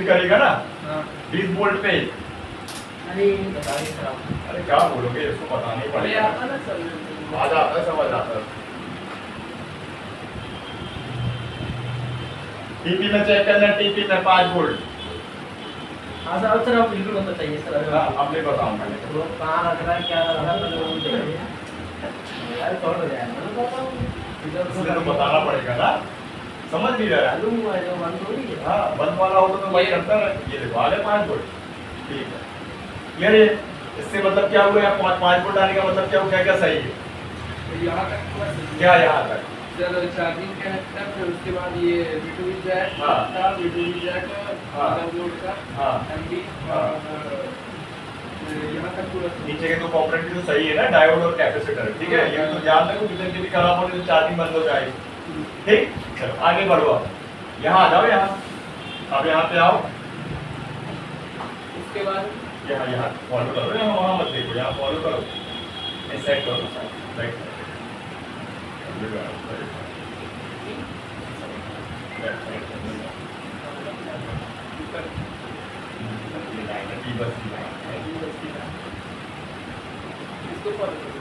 करेगा ना 20 वोल्ट पे। अरे बताइए सर आप। अरे क्या बोलोगे, इसको बताना ही पड़ेगा। आता ना सब आ जाता है, समझ आता है। टीपी में चेक करना, टीपी में 5 वोल्ट। हाँ सर आप बिल्कुल मत बताइए सर। हाँ, अब नहीं बताऊंगा। वो कहाँ रख रहा है क्या रख रहा है पहले वो देखिए यार कौन हो जाएगा इसलिए तो बताना पड़ेगा ना, समझ नहीं रहा है। चालू हुआ है जो बंद हो रही है। हाँ, बंद वाला हो तो भाई करता है। ये देखो आ गए 5 वोल्ट। ठीक है, क्लियर है। इससे मतलब क्या हुआ? 5 वोल्ट आने का मतलब क्या हुआ? क्या क्या सही है? यहाँ तक पूरा सही। क्या यहाँ तक? चलो चार्जिंग कनेक्टर, फिर उसके बाद ये B2B जैक हाँ। था, B2B जैक हाँ। डाउनलोड का हाँ। MB हाँ। यहाँ तक पूरा सही। नीचे के दो कंपोनेंट तो सही है ना, डायोड और कैपेसिटर। ठीक है, ये तो ध्यान रखो, कितने भी खराब हो तो चार्जिंग बंद हो जाएगी। ठीक, चलो आगे बढ़ो। अब यहाँ आ जाओ, यहाँ अब यहाँ पे आओ, उसके बाद यहाँ फॉलो करो, यहाँ वहाँ मत देखो, यहाँ फॉलो करो, ये सेट करो राइट इसको फॉलो करो।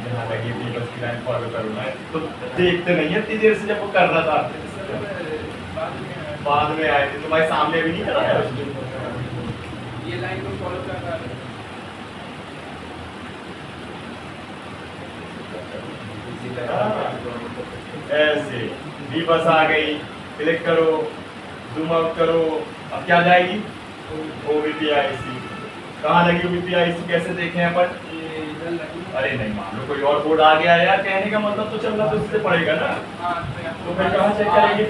जहाँ लगी थी बस की लाइन फॉलो करो ना, तो देखते नहीं है इतनी देर से जब वो कर रहा था, बाद में आए थे तो भाई सामने भी नहीं करा है ये लाइन को फॉलो कर रहा है। ऐसे भी बस आ गई, क्लिक करो, जूम आउट करो, अब क्या जाएगी OBPIC, कहाँ लगी OBPIC, कैसे देखें अपन, ये इधर लगी। अरे नहीं मान लो कोई और बोर्ड आ गया है यार, कहने का मतलब तो चलना तो इससे पड़ेगा ना, हाँ तो फिर कहाँ चेक करेंगे,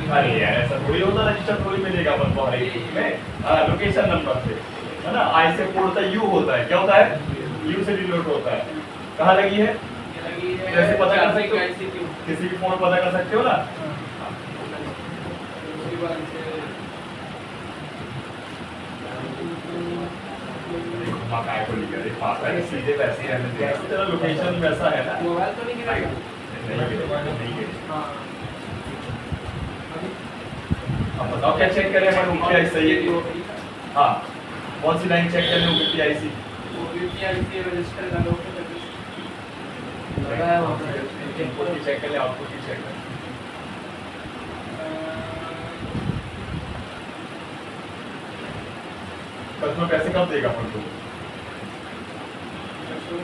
अरे यार ऐसा थोड़ी होता, रजिस्टर थोड़ी मिलेगा अपन को हर एक में, लोकेशन नंबर से है ना, आई से कोड होता है, यू होता है, क्या होता है, यू से डिनोट होता है, कहाँ लगी है, ये लगी है। कैसे पता कर सकते हो? ICQ। किसी भी फोन पता कर सकते हो ना, उसके बाद से मकाए को लिखा है, पास है सीधे वैसे ही रहने देगा, तेरा लोकेशन वैसा है ना, मोबाइल तो नहीं गिरेगा। नहीं है। हाँ अब बताओ क्या चेक करें अपन, OBPIC सही है कि हाँ, कौन सी लाइन चेक करें OBPIC, OBPIC रजिस्टर का लोग लगा है वहाँ पे। इनपुट की चेक करें, आउटपुट की चेक करें, कस्टमर पैसे कब देगा अपन को,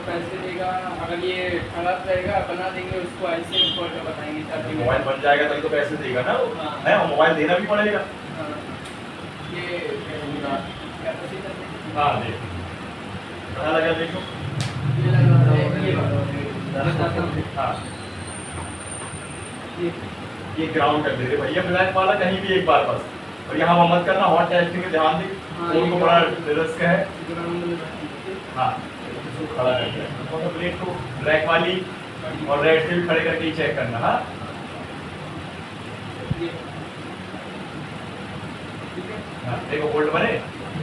पैसे देगा अगर ये खराब रहेगा, बना देंगे उसको, ऐसे खोल कर बताएंगे चार्जिंग। मोबाइल बन जाएगा तभी तो पैसे देगा ना वो, हाँ। है और मोबाइल देना भी पड़ेगा, हाँ, ये कैपेसिटर हाँ देख कहाँ लगा देखो, ये लगा है, ये वाला। हाँ ये ग्राउंड कर दे रहे भैया, ब्लैक वाला कहीं भी एक बार बस, और यहाँ वो मत करना, हॉट टेस्टिंग में ध्यान दे, हाँ, फोन को ये बड़ा ग्राउंड- रिस्क है, ग्राउंड में बैठेंगे। हाँ इसको खड़ा करके तो प्लेट को ब्लैक वाली और रेड से भी खड़े करके ही चेक करना, हाँ ये ठीक है। हाँ, देखो बोल्ट बने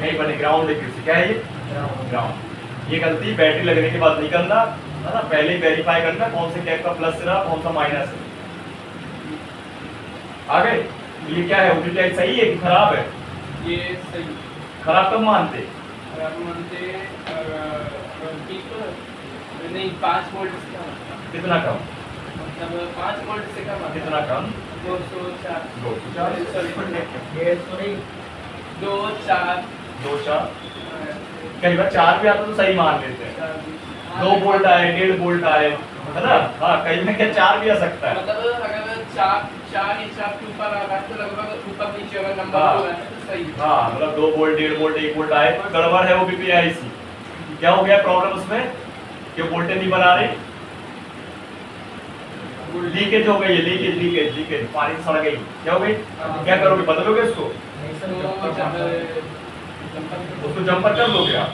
नहीं बने, ग्राउंड लिखी क्या है ये ग्राउंड, ये गलती बैटरी लगने के बाद नहीं करना है ना, पहले ही वेरीफाई करना कौन से टैग का प्लस रहा कौन सा माइनस है, आ गए, ये क्या है OBPIC सही है कि खराब है, ये सही खराब कब मानते, खराब मानते और ठीक तो नहीं, 5 वोल्ट से कम, कितना कम, मतलब 5 वोल्ट से कम, कितना कम, 204 240 सॉरी 204 2-4 कई बार 4 भी आता तो सही मान लेते हैं, 2 वोल्ट आए 1.5 वोल्ट आए है ना, हाँ कई में क्या 4 भी आ सकता है, मतलब अगर 4 इंच आपके ऊपर आ रहा है तो लगभग ऊपर नीचे अगर नंबर हाँ। होगा तो सही है। हाँ मतलब 2 वोल्ट 1.5 वोल्ट 1 वोल्ट आए तो गड़बड़ है OBPIC, क्या हो गया प्रॉब्लम उसमें कि वोल्टेज नहीं बना रही, लीकेज हो गई है, लीकेज पानी से सड़ गई, क्या हो गई, क्या करोगे बदलोगे इसको, उसको जंपर कर दोगे आप,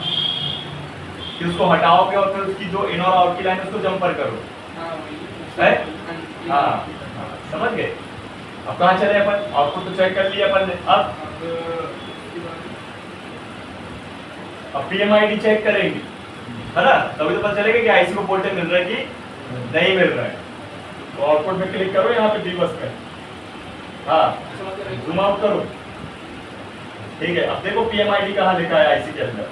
कि उसको हटाओगे और फिर उसकी जो इन और आउट की लाइन है उसको जंपर करो, है? हाँ समझ गए, अब कहाँ चले अपन, आउटपुट तो चेक कर लिया अपन ने, अब PMID चेक करेंगे है ना, तभी तो पता चलेगा कि IC को वोल्टेज मिल रहा है कि नहीं मिल रहा है, तो आउटपुट में क्लिक करो यहाँ पे D बस में, हाँ जूम आउट करो, ठीक है, अब देखो PMID कहाँ लिखा है IC के अंदर,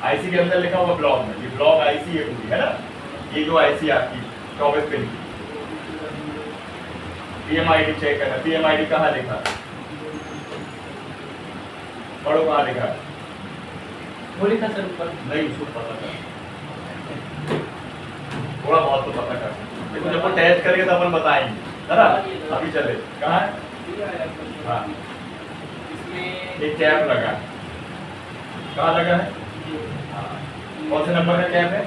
IC के अंदर लिखा होगा ब्लॉक में, ये ब्लॉक IC है पूरी है ना, ये जो IC आपकी 24 पिन की, PMID चेक करना, PMID कहाँ लिखा है, पढ़ो कहाँ लिखा है, वो लिखा सर ऊपर नहीं उसको पता कर, थोड़ा बहुत तो पता कर, देखो जब वो टेस्ट करेंगे तो अपन बताएंगे है ना, अभी चले कहाँ है, हाँ इसमें एक कैप लगा है, कहाँ लगा है, हाँ कौन से नंबर का कैप है,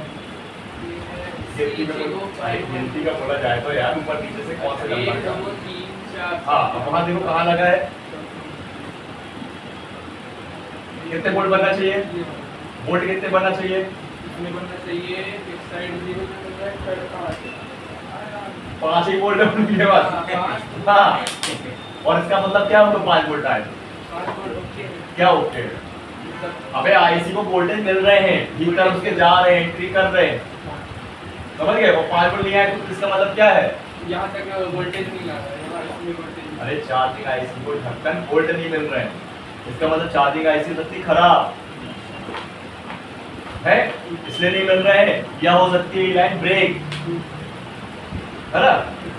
गिनती का बोला जाए तो यार ऊपर नीचे से कौन से नंबर का, 1 2 3 4 हाँ अब वहाँ देखो कहाँ लगा है, कितने वोल्ट बनना चाहिए, वोल्ट कितने बनना चाहिए, इसमें बनना चाहिए एक साइड 0 पे बन रहा है, साइड 5 5 ही वोल्ट है उनके पास, हाँ और इसका मतलब क्या होगा 5 वोल्ट आए? 5 वोल्ट ओके है। क्या ओके? मतलब अबे आईसी को वोल्टेज मिल रहे हैं, भीतर उसके जा रहे हैं, एंट्री कर रहे हैं, समझ गए? वो 5 वोल्ट लिया है तो इसका मतलब क्या है? यहाँ तक वोल्टेज नहीं ला रहा है, यहाँ इसमें वोल्टेज अरे चार्जिंग आईसी को ढक्कन वोल्ट नहीं मिल रहे हैं, इसका मतलब चार्जिंग आईसी सकती खराब है, इसलिए नहीं मिल रहे हैं। या हो सकती है लाइन ब्रेक, है ना?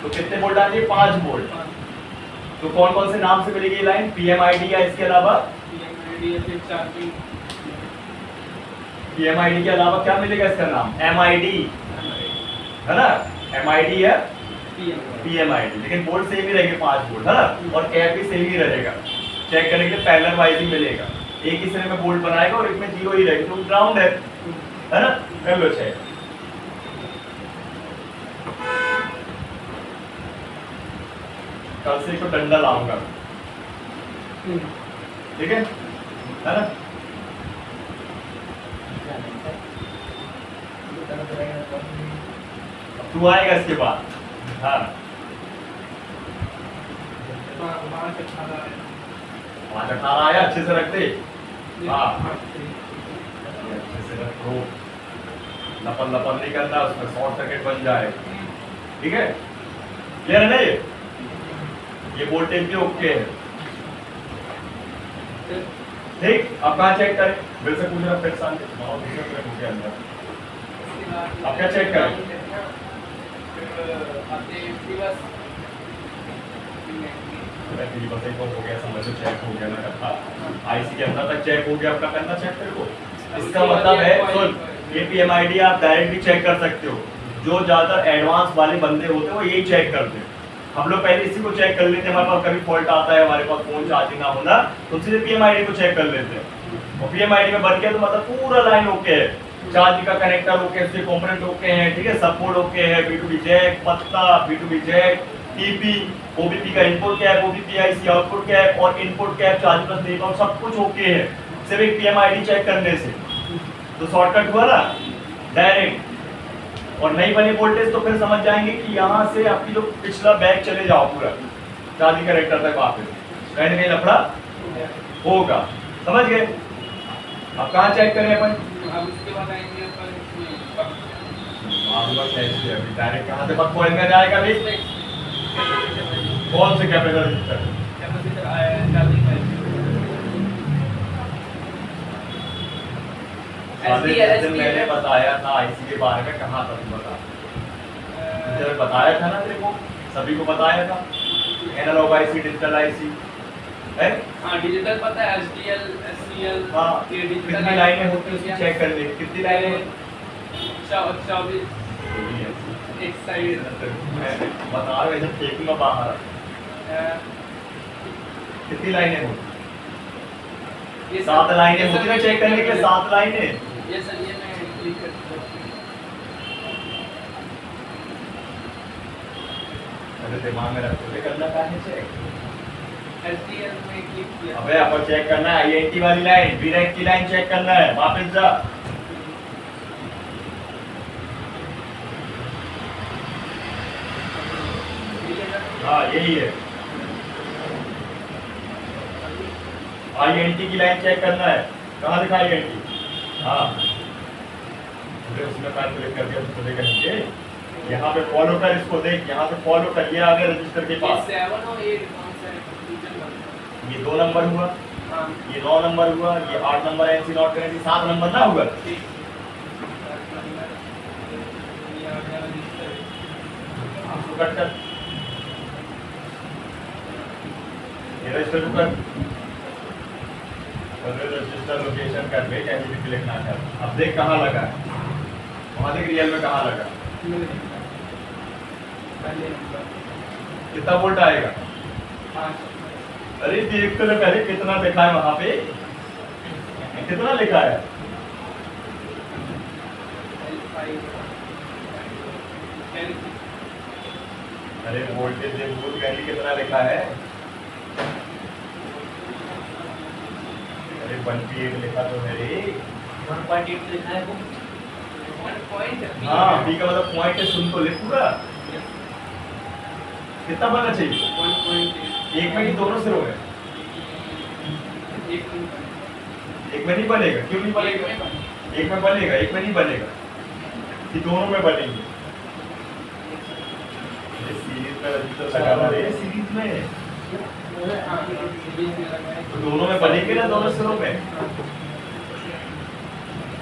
तो कितने वोल्ट आ जाए? 5 वोल्ट। तो कौन कौन से नाम से मिलेगी लाइन? पीएमआईडी या इसके अलावा? चार्जिंग पीएमआईडी के अलावा क्या मिलेगा इसका नाम? एमआईडी, है ना? एमआईडी या पीएमआईडी, लेकिन वोल्ट सेम ही रहेंगे 5 वोल्ट, है ना? और कैप भी सेम ही रहेगा, चेक करने के लिए पैरेलल वाइज ही मिलेगा, एक ही सिरे में वोल्ट बनाएगा और एक में जीरो ही रहेगा, तो ग्राउंड है ना? कर लो चेक। कल से इसको डंडा लाऊंगा, ठीक है ना? तू आएगा इसके बाद, हाँ वहाँ से खा रहा है। 5-18 आया, अच्छे से रखते, हाँ अच्छे से रखो, लपन लपन नहीं करना, उसमें शॉर्ट सर्किट बन जाए, ठीक है? क्लियर है ना? ये वोल्टेज भी ओके है, ठीक? अब कहाँ चेक करें? मेरे से पूछ रहा फिर सामने अंदर, अब क्या चेक करें? बस एक हो गया, समझ लो चेक हो गया ना करना, आईसी के अंदर तक चेक हो गया, आपका करना चेक तेरे को। इसका मतलब है, सुन, ये पीएमआईडी आप डायरेक्ट भी चेक कर सकते हो, जो ज्यादातर एडवांस वाले बंदे होते हैं वो यही चेक करते हैं। हम लोग पहले इसी को चेक कर लेते हैं, हमारे पास कभी फॉल्ट आता है, हमारे पास फोन चार्जिंग ना होना, तो सीधे पीएमआईडी को चेक कर लेते हैं, और पीएमआईडी में बन गया तो मतलब पूरा लाइन ओके है, चार्जिंग का कनेक्टर ओके, उसके कंपोनेंट ओके हैं, ठीक है, सपोर्ट ओके है, B2B जैक, पत्ता, B2B जैक, टीपी, ओबीपी का इनपुट क्या है, ओबीपी आईसी आउटपुट क्या है, और इनपुट क्या है, चार्ज प्लस नील, सब कुछ ओके है, सिर्फ एक पीएमआईडी चेक करने से तो शॉर्टकट हुआ ना डायरेक्ट। और नहीं बनी वोल्टेज तो फिर समझ जाएंगे कि यहाँ से आपकी जो पिछला बैग चले जाओ पूरा चार्जिंग कनेक्टर तक वापस, कहीं ना कहीं लफड़ा होगा, समझ गए? अब कहाँ चेक करें अपन? अब उसके बाद आएंगे अपन डायरेक्ट कहाँ से बक पॉइंट में जाएगा अभी? कौन से कैपेसिटर रजिस्टर? कैपेसिटर चार्जिंग है मैंने बताया था आईसी के बारे में, कहाँ था तू बता? मुझे बताया था ना तेरे को, सभी को बताया था, एनालॉग आईसी, डिजिटल आईसी है। हाँ डिजिटल पता है, एसडीएल, एससीएल, हाँ ये डिजिटल कितनी लाइनें होती है उसकी चेक कर ले, कितनी लाइनें? 24 एक साइड बता रहा हूँ, फेंकूंगा बाहर, कितनी लाइनें होती? ये 7 लाइनें होती है चेक करने के लिए, 7 लाइनें। ये सर ये मैं क्लिक करता हूँ। अरे दिमाग में रखते हुए करना चाहिए चेक। एसडीएल में क्लिक किया। अबे आपको चेक करना है आईएनटी वाली लाइन, वीरैक की लाइन चेक करना है, वापस जा। हाँ यही है, आईएनटी की लाइन चेक करना है, कहाँ दिखा आईएनटी? हाँ उसमें पैन क्लिक कर दिया तो देखा नीचे, यहाँ पे फॉलो कर, इसको देख, यहाँ पे फॉलो कर, ये आ गया रजिस्टर के पास, 7 और 8 कौन सा है? ये 2 नंबर हुआ, हाँ ये 9 नंबर हुआ, ये 8 नंबर एनसी नॉट करेंगे, 7 नंबर ना हुआ। ठीक। ये आ गया रजिस्टर। आपको कट कर, ये रजिस्टर को कर, रजिस्टर लोकेशन कर दे, कैसे भी क्लिक ना कर। अब देख कहाँ लगा है, वहाँ देख रियल में कहाँ लगा, पहले नंबर कितना वोल्ट आएगा? 5। अरे देख तो ले पहले कितना लिखा है वहाँ पे, कितना लिखा है? अरे वोल्टेज देख, वोल्ट वैल्यू कितना लिखा है? अरे 1.8 लिखा तो है रे, 1.8 लिखा है वो। 1 पॉइंट हाँ बी का मतलब पॉइंट है, सुन तो लिख पूरा, कितना बनना चाहिए? 1.8 एक में ही दोनों सिरों में? एक एक में नहीं बनेगा, क्यों नहीं बनेगा? एक में बनेगा, एक में नहीं बनेगा, कि दोनों में बनेंगे? ये सीरीज में रजिस्टर लगाना है, सीरीज में तो दोनों में बनेंगे ना, दोनों सिरों में।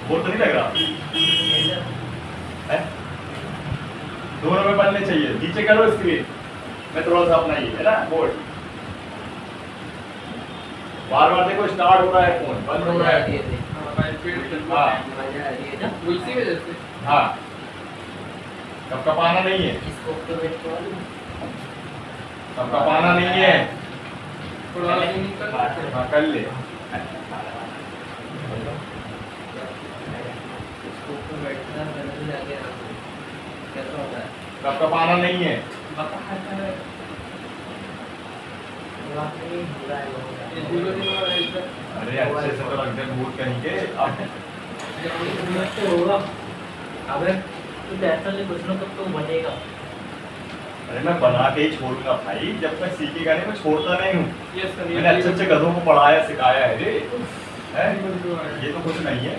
वो तो नहीं लग रहा है? दोनों में बनने चाहिए। नीचे करो स्क्रीन में थोड़ा सा अपना ये है ना बोर्ड, बार बार देखो स्टार्ट हो रहा है फोन, बंद हो रहा है। हाँ इसी वजह से हाँ, कपकपाना नहीं है, इसको तो वेट करो। कपकपाना नहीं है। थोड़ा आगे निकल हाँ कर ले। इसको तो वेट करना पहले जाके कैसा होता है? कपकपाना नहीं है। वाकई बुरा है लोगों का। ये धीरे धीरे इधर अरे अच्छे से तो रखते हैं बूट कहीं के। अब तो होगा। अबे कुछ ऐसा नहीं, कुछ ना कुछ तो बनेगा। अरे मैं बना के ही छोड़ूंगा भाई, जब तक सीखेगा नहीं मैं छोड़ता नहीं हूँ। यस सर मैंने अच्छे अच्छे गधों को पढ़ाया सिखाया है रे, हैं? ये तो कुछ नहीं है।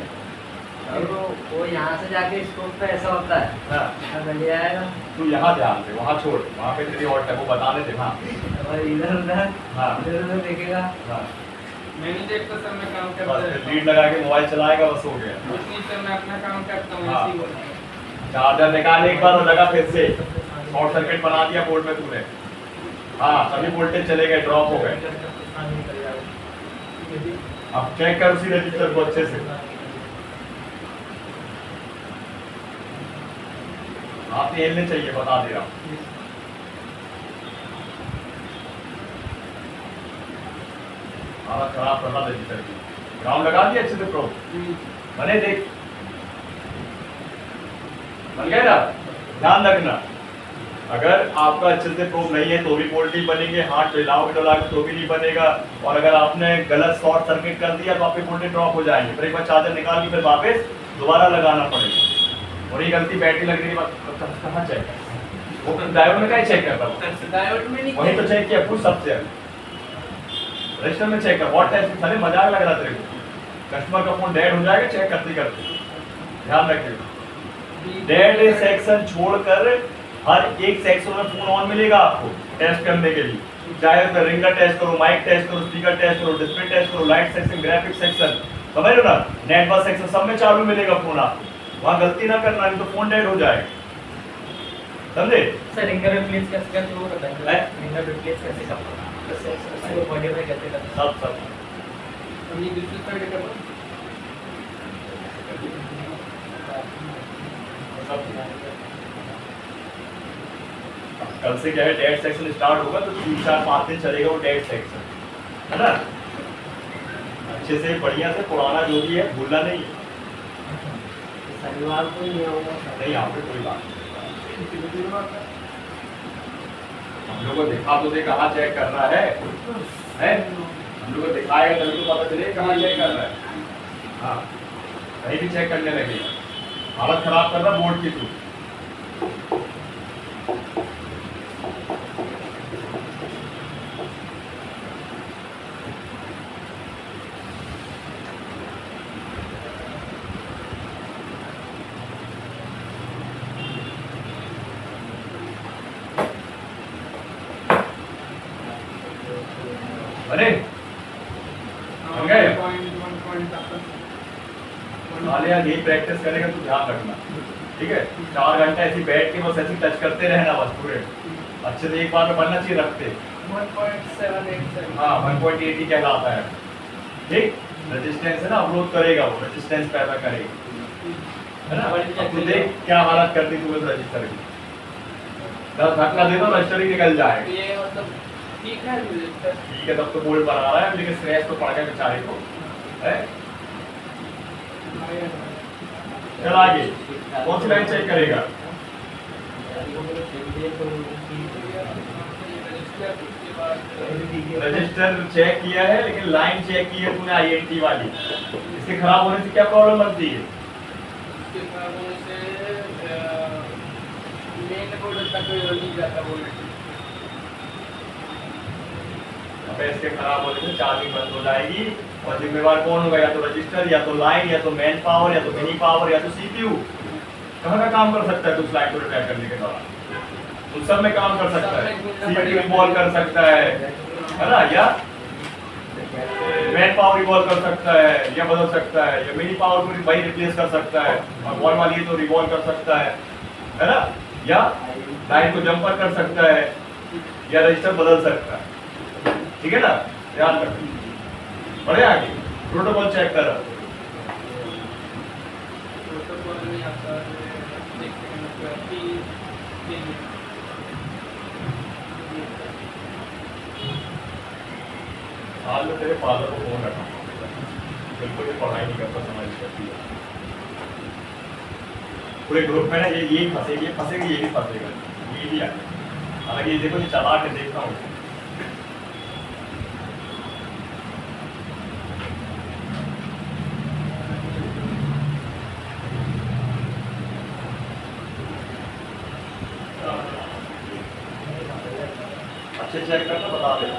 वो यहाँ से जाके स्कोप पे ऐसा होता है। हाँ, गली आएगा तू यहाँ ध्यान दे, वहाँ छोड़, वहाँ पे तेरी और है वो बताने दे। हाँ और इधर उधर हाँ देखेगा। हाँ, मैं नहीं देखता सर, मैं काम बस करता फिर रहता लीड लगा के मोबाइल चलाएगा, बस हो गया। हूँ। कुछ नहीं सर, मैं अपना काम करता हूँ, हाँ। ऐसे ही बोलता हूँ। चार्जर निकाल एक बार और लगा फिर से, शॉर्ट सर्किट बना दिया बोर्ड में तूने। हाँ सभी वोल्टेज चले गए, ड्रॉप हो गए। अब चेक कर उसी रजिस्टर को अच्छे से। हाथ हिलने चाहिए, बता दे रहा हूँ। हालत खराब करना रजिस्टर की। ग्राउंड लगा दिया अच्छे से प्रो, बने देख, बन गए ना? ध्यान रखना, अगर आपका अच्छे से प्रूफ नहीं है तो भी बोल्ट नहीं बनेंगे, हाथ हिलाओगे डोलाओगे तो भी नहीं बनेगा। और अगर आपने गलत शॉर्ट सर्किट कर दिया तो आपके बोल्ट ड्रॉप हो जाएंगे, फिर एक बार चार्जर निकाल के फिर वापस दोबारा लगाना पड़ेगा। और ये गलती बैटरी लगने के बाद कहाँ चेक है? वो डायोड में क्या चेक करता हूँ? डायोड में नहीं वही तो चेक किया, पूछ सबसे रजिस्टर में चेक कर। What test? सारे मजाक लग रहा तेरे को, कस्टमर का फोन डेड हो जाएगा चेक करते करते। ध्यान रखिए, डेड सेक्शन छोड़कर हर एक सेक्शन में फोन ऑन मिलेगा आपको टेस्ट करने के लिए। चाहे तो रिंगर टेस्ट करो, माइक टेस्ट करो, स्पीकर टेस्ट करो, डिस्प्ले टेस्ट करो, लाइट सेक्शन, ग्राफिक्स सेक्शन, समझ लो ना, नेटवर्क सेक्शन, सब में चालू मिलेगा फोन आपको। वहाँ गलती ना करना, नहीं तो फोन डेड हो जाएगा, समझे? सर रिंगर रिप्लेस कैसे करते हो बताइए? है? रिंगर रिप्लेस कैसे करते हो? इसको मॉडिफाई कैसे करते हो? सब ये दूसरी साइड का कल से क्या है, डेड सेक्शन स्टार्ट होगा तो 3-4-5 दिन चलेगा वो डेड सेक्शन, है ना? अच्छे से बढ़िया से पुराना जो भी है भूलना नहीं है। शनिवार को ही होगा। नहीं यहाँ पे कोई बात नहीं। हम लोग को दिखा तो दे कहाँ चेक करना है? हम लोग को दिखाएगा तभी तो पता चलेगा कहाँ चेक करना है। हाँ कहीं भी चेक करने लगे, हालत खराब करना बोर्ड की तू। अरे बन गए? साले यार यही प्रैक्टिस करेगा तो ध्यान रखना, ठीक है? 4 घंटा ऐसे बैठ के बस ऐसे टच करते रहना बस पूरे अच्छे से, एक बार में बनना चाहिए रखते। 1.787 हाँ 1.80 कहलाता है, ठीक? रेजिस्टेंस है ना, अवरोध करेगा वो, रेजिस्टेंस पैदा करेगा, है ना? अब तू देख क्या हालत करती तू इस रजिस्टर की, 10 धक्का दे दो रजिस्टर ही निकल जाएगा। ये मतलब ठीक है रजिस्टर। ठीक है, तब तो बोल्ट बना रहा है, लेकिन स्क्रैच तो पड़ गया बेचारे को, है? चल आगे, कौन सी लाइन चेक करेगा? रजिस्टर चेक किया है लेकिन लाइन चेक की है तूने INT वाली, इसके खराब होने से क्या प्रॉब्लम बनती है? इसके खराब होने से मेन बोर्ड तक नहीं जाता बोर्ड। अबे इसके खराब होने से चार्जिंग बंद हो जाएगी और जिम्मेवार कौन होगा, या तो रजिस्टर, या तो लाइन, या तो मैन पावर, या तो मिनी पावर, या तो सीपीयू। कहाँ का काम कर सकता है तू उस लाइन को रिपेयर करने के दौरान? उस सब में काम कर सकता है, सीपीयू इवॉल्व कर सकता है ना, या मैन पावर इवॉल्व कर सकता है, या बदल सकता है, या मिनी पावर को भाई रिप्लेस कर सकता है, और वॉल वाली है तो रिवॉल्व कर सकता है ना, या लाइन को जंपर कर सकता है, या रजिस्टर बदल सकता है। ठीक है ना, ध्यान रखो। बढ़े आगे, प्रोटोकॉल चेक कर। प्रोटोकॉल में आता है, देखते हैं मतलब कि आज में तेरे फादर को फोन रखा, बिल्कुल ये पढ़ाई नहीं करता, समझ करती है पूरे ग्रुप में ना, ये फंसेगी, ये फंसेगी, ये भी फंसेगा, ये भी आगे। हालांकि ये देखो, ये चला के देखता हूँ। अच्छे चेक करना, बता देना।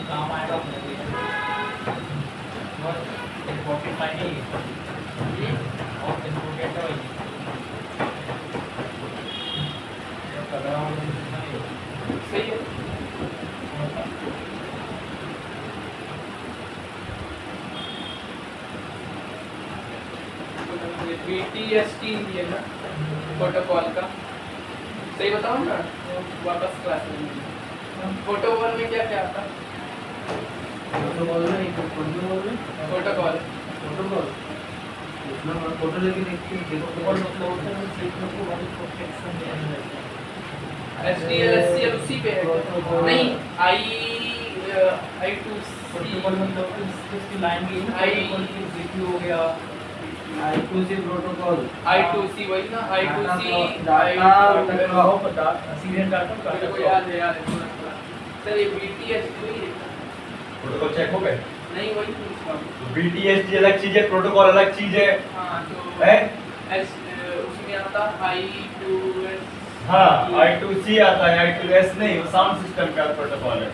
काम आएगा अपने लिए। इम्पोर्टेंट नहीं है और इम्पोर्टेंट है सही है। BTST है ना प्रोटोकॉल का, सही बताओ ना, वापस क्लास में। प्रोटोकॉल में क्या क्या आता? प्रोटोकॉल प्रोटोकॉल फोटो लेके देखते प्रोटोकॉल मतलब होता है सीखने को वाली प्रोटेक्शन देना है। HDL SCL उसी पे है नहीं, I2C प्रोटोकॉल मतलब इसकी लाइन की प्रोटोकॉल की सीपीयू हो गया, I2C प्रोटोकॉल, I2C वही ना, I2C डाटा हो पता सीरियल डाटा मेरे को याद है यार थोड़ा थोड़ा। सर ये BTST वही है? प्रोटोकॉल चेक हो गए? नहीं वही पूछ रहा हूँ। BTST अलग चीज है, प्रोटोकॉल अलग चीज है। हाँ तो है? उसमें आता I2S, हाँ, I2C आता है, I2S नहीं, वो साउंड सिस्टम का प्रोटोकॉल है।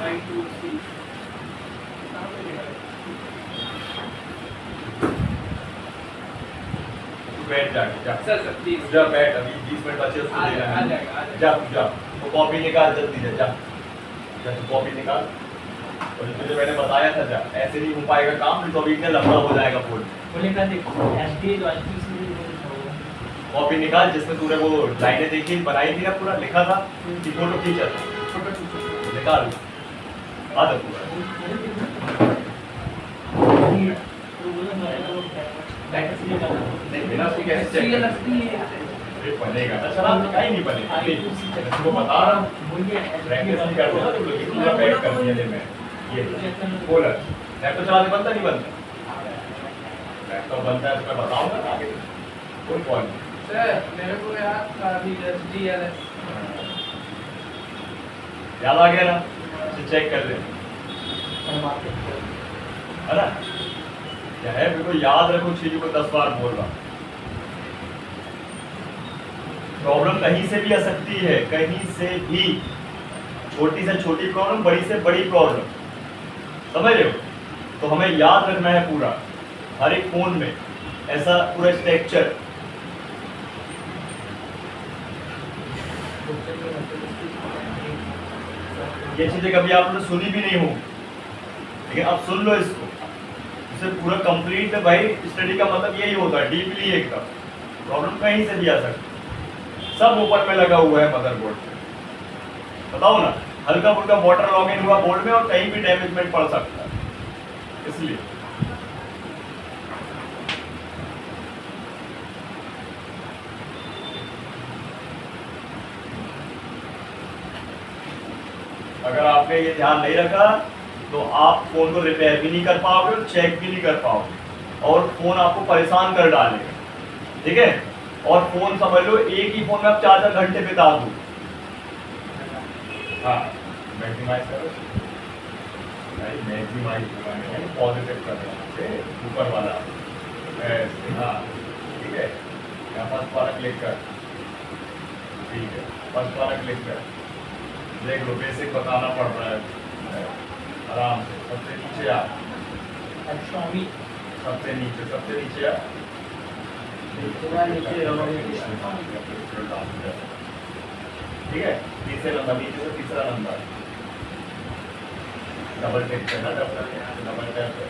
I2C बैठ जा, सर प्लीज जा बैठ, अभी 20 मिनट बचे, उसको आ देना है। जाएगा। जा, वो कॉपी निकाल जल्दी से, जा तू कॉपी निकाल। और तुझे मैंने बताया था, जा, ऐसे नहीं हो पाएगा काम, नहीं तो अभी इतना लंबा हो जाएगा फोन। बोले का देखो एसडी जो आईपीसी कॉपी निकाल जिसमें तूने वो लाइनें देखी, बनाई थी ना, पूरा लिखा था कि फोटो खींचा था, निकाल, आ जा पूरा। नहीं, बिना उसके कैसे चेक करें? ये बनेगा ना, शराब तो कहीं नहीं बनेगा। मैं तुमको बता रहा हूँ, प्रैक्टिस नहीं करते ना तुम लोग, पूरा बैठ कर दिया ले मैं ये बोला लैपटॉप चलाने बनता नहीं बनता, लैपटॉप बनता है तो मैं बताऊंगा ना आगे, कोई कॉल नहीं। सर मेरे को याद था अभी SDLS याद आ गया ना, इसे चेक कर ले, है ना? क्या है, बिल्कुल याद रखो चीजों को, 10 बार बोल रहा। प्रॉब्लम कहीं से भी आ सकती है, कहीं से भी, छोटी से छोटी प्रॉब्लम, बड़ी से बड़ी प्रॉब्लम, समझ रहे हो? तो हमें याद रखना है पूरा, हर एक फोन में ऐसा पूरा स्ट्रक्चर। ये चीजें कभी आपने सुनी भी नहीं हो, लेकिन अब सुन लो इसको, इसे पूरा कंप्लीट है भाई। स्टडी का मतलब यही होता है, डीपली एकदम। प्रॉब्लम कहीं से भी आ सकती है, सब ऊपर में लगा हुआ है मदरबोर्ड पे। बताओ ना, हल्का फुल्का वाटर लॉगिन हुआ बोर्ड में और कहीं भी डैमेजमेंट पड़ सकता है, इसलिए अगर आपने ये ध्यान नहीं रखा तो आप फोन को रिपेयर भी नहीं कर पाओगे और चेक भी नहीं कर पाओगे, और फोन आपको परेशान कर डालेगा, ठीक है? और फोन समझ लो, एक ही फोन में आप 4-4 घंटे बिता दो। हाँ, मैक्सिमाइज करो। भाई मैक्सिमाइज करना है, पॉजिटिव करना है, ऊपर वाला ऐसे, हाँ ठीक है। यहाँ फर्स्ट वाला क्लिक कर, ठीक है, फर्स्ट वाला क्लिक कर। देख लो बेसिक बताना पड़ रहा है आराम से। सबसे नीचे आ, स्वामी सबसे नीचे आ, पूरा नीचे रहो। ठीक है। तीसरे नंबर, नीचे से तीसरा नंबर, डबल टिक करना, डबल टैप कर।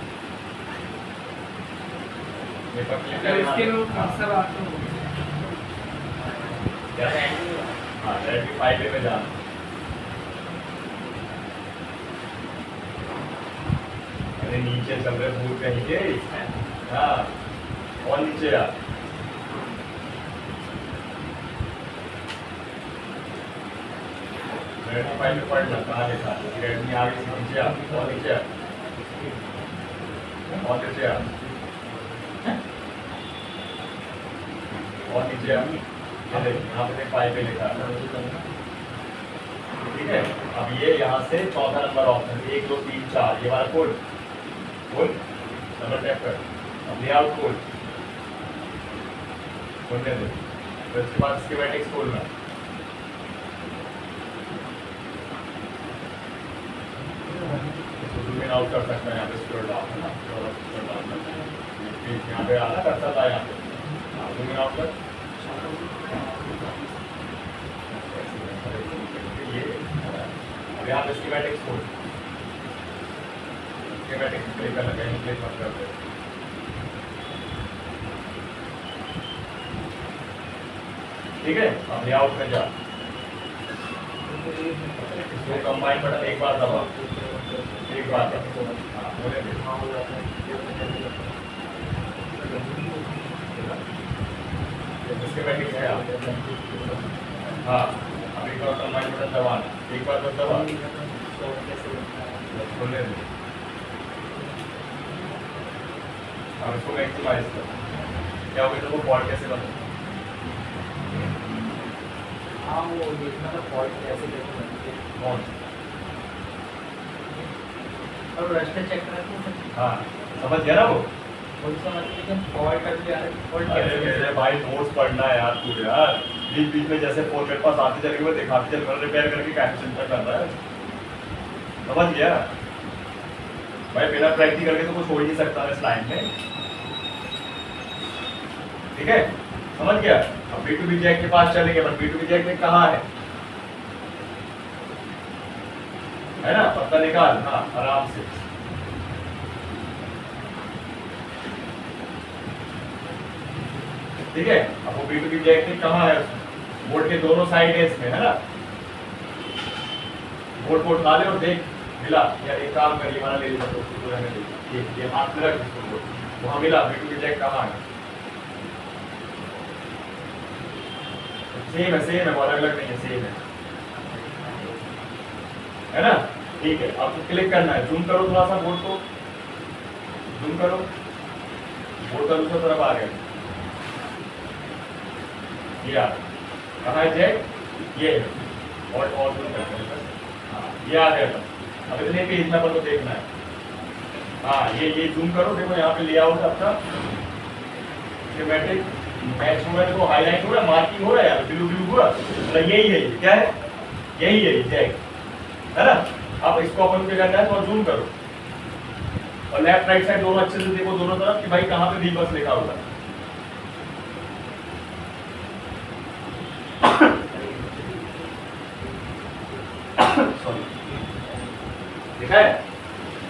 ये पर क्लिक अगर इसके करना। ऊपर सब आते हो क्या है? हाँ, डायरेक्टली फाइल में जाना। अरे नीचे चल रहे भूल कहीं के। हाँ, और नीचे आ। रेडमी फाइल में पढ़ना कहाँ लिखा है? रेडमी आगे से नीचे आ, और नीचे आ, और नीचे आ, और नीचे आ। ये देख, यहाँ पे फाइल पे लिखा है, ठीक है। अब ये यहाँ से चौथा नंबर ऑप्शन 1 2 3 4 ये वाला कोड डबल टैप कर। अब लेआउट कोड खोलने दो, फिर उसके बाद स्कीमेटिक्स खोलना। जूम इन आउट कर सकते हैं, यहाँ पे स्क्रॉल डाउन है ना, स्क्रॉल डाउन करना है, यहाँ पे आना कर सकता है, यहाँ पे जूम इन आउट कर। ये अब यहाँ पे स्कीमेटिक्स खोल, स्कीमेटिक्स क्लिक करना, कहीं क्लिक मत कर दे। ठीक है। अब लेआउट में जा, इसको कंबाइन बटन एक बार दबा, एक बार दबा। हाँ, बोले दे। स्कीमेटिक्स है आप। हाँ, अब एक बार कंबाइन बटन दबाना, एक बार बस दबा, बोले दे। अब इसको मैक्सिमाइज कर। क्या होगा तो वो फॉल्ट कैसे बने? हाँ वो देखना था फॉल्ट कैसे देखो कौन? और रास्ते चेक करना था। हाँ, समझ गया ना वो? कोई समझ नहीं, लेकिन फॉल्ट अभी आ रहा है, फॉल्ट अरे कैसे मेरे भाई नोट्स पढ़ना है यार तू यार। बीच बीच में जैसे फोन मेरे पास आते चलेंगे, वो दिखाते चल, रिपेयर करके कैसे चिंता कर रहा है। समझ गया भाई? बिना प्रैक्टिकल के तो कुछ हो ही नहीं सकता इस लाइन में, ठीक है? समझ गया? अब B2B जैक के पास चलेंगे, पर B2B जैक में कहाँ है ना? पता निकाल। हाँ, आराम से। ठीक है। अब वो B2B जैक में कहाँ है? बोर्ड के दोनों साइड है इसमें, है ना? बोर्ड को उठा ले और देख, मिला। यार एक काम करिए, हमारा ले लीजिए, तो रहने दीजिए। ये हाथ में रख इसको, वहाँ मिला। B2B जैक कहाँ है? सेम है, वो अलग अलग नहीं है, सेम है ना? ठीक है। अब तो क्लिक करना है, जूम करो थोड़ा सा बोर्ड को, जूम करो, बोर्ड का दूसरा तरफ आ गया। ये आ कहाँ है जैक? ये है, और जूम करते हैं। हाँ, ये आ गया था। अब इतने पेज में अपन को देखना है। हाँ, ये जूम करो, देखो यहाँ पे लेआउट आपका स्कीमेटिक मैच हो रहा है, देखो हाईलाइट हो रहा है, मार्किंग हो रहा है यार, ब्लू ब्लू पूरा, मतलब यही है। क्या है? यही है जैक, है ना? अब इसको अपन क्या करना है, तो जूम करो और लेफ्ट राइट साइड दोनों अच्छे से देखो, दोनों तरफ कि भाई कहाँ पे V बस लिखा हुआ है। सॉरी, देखा है?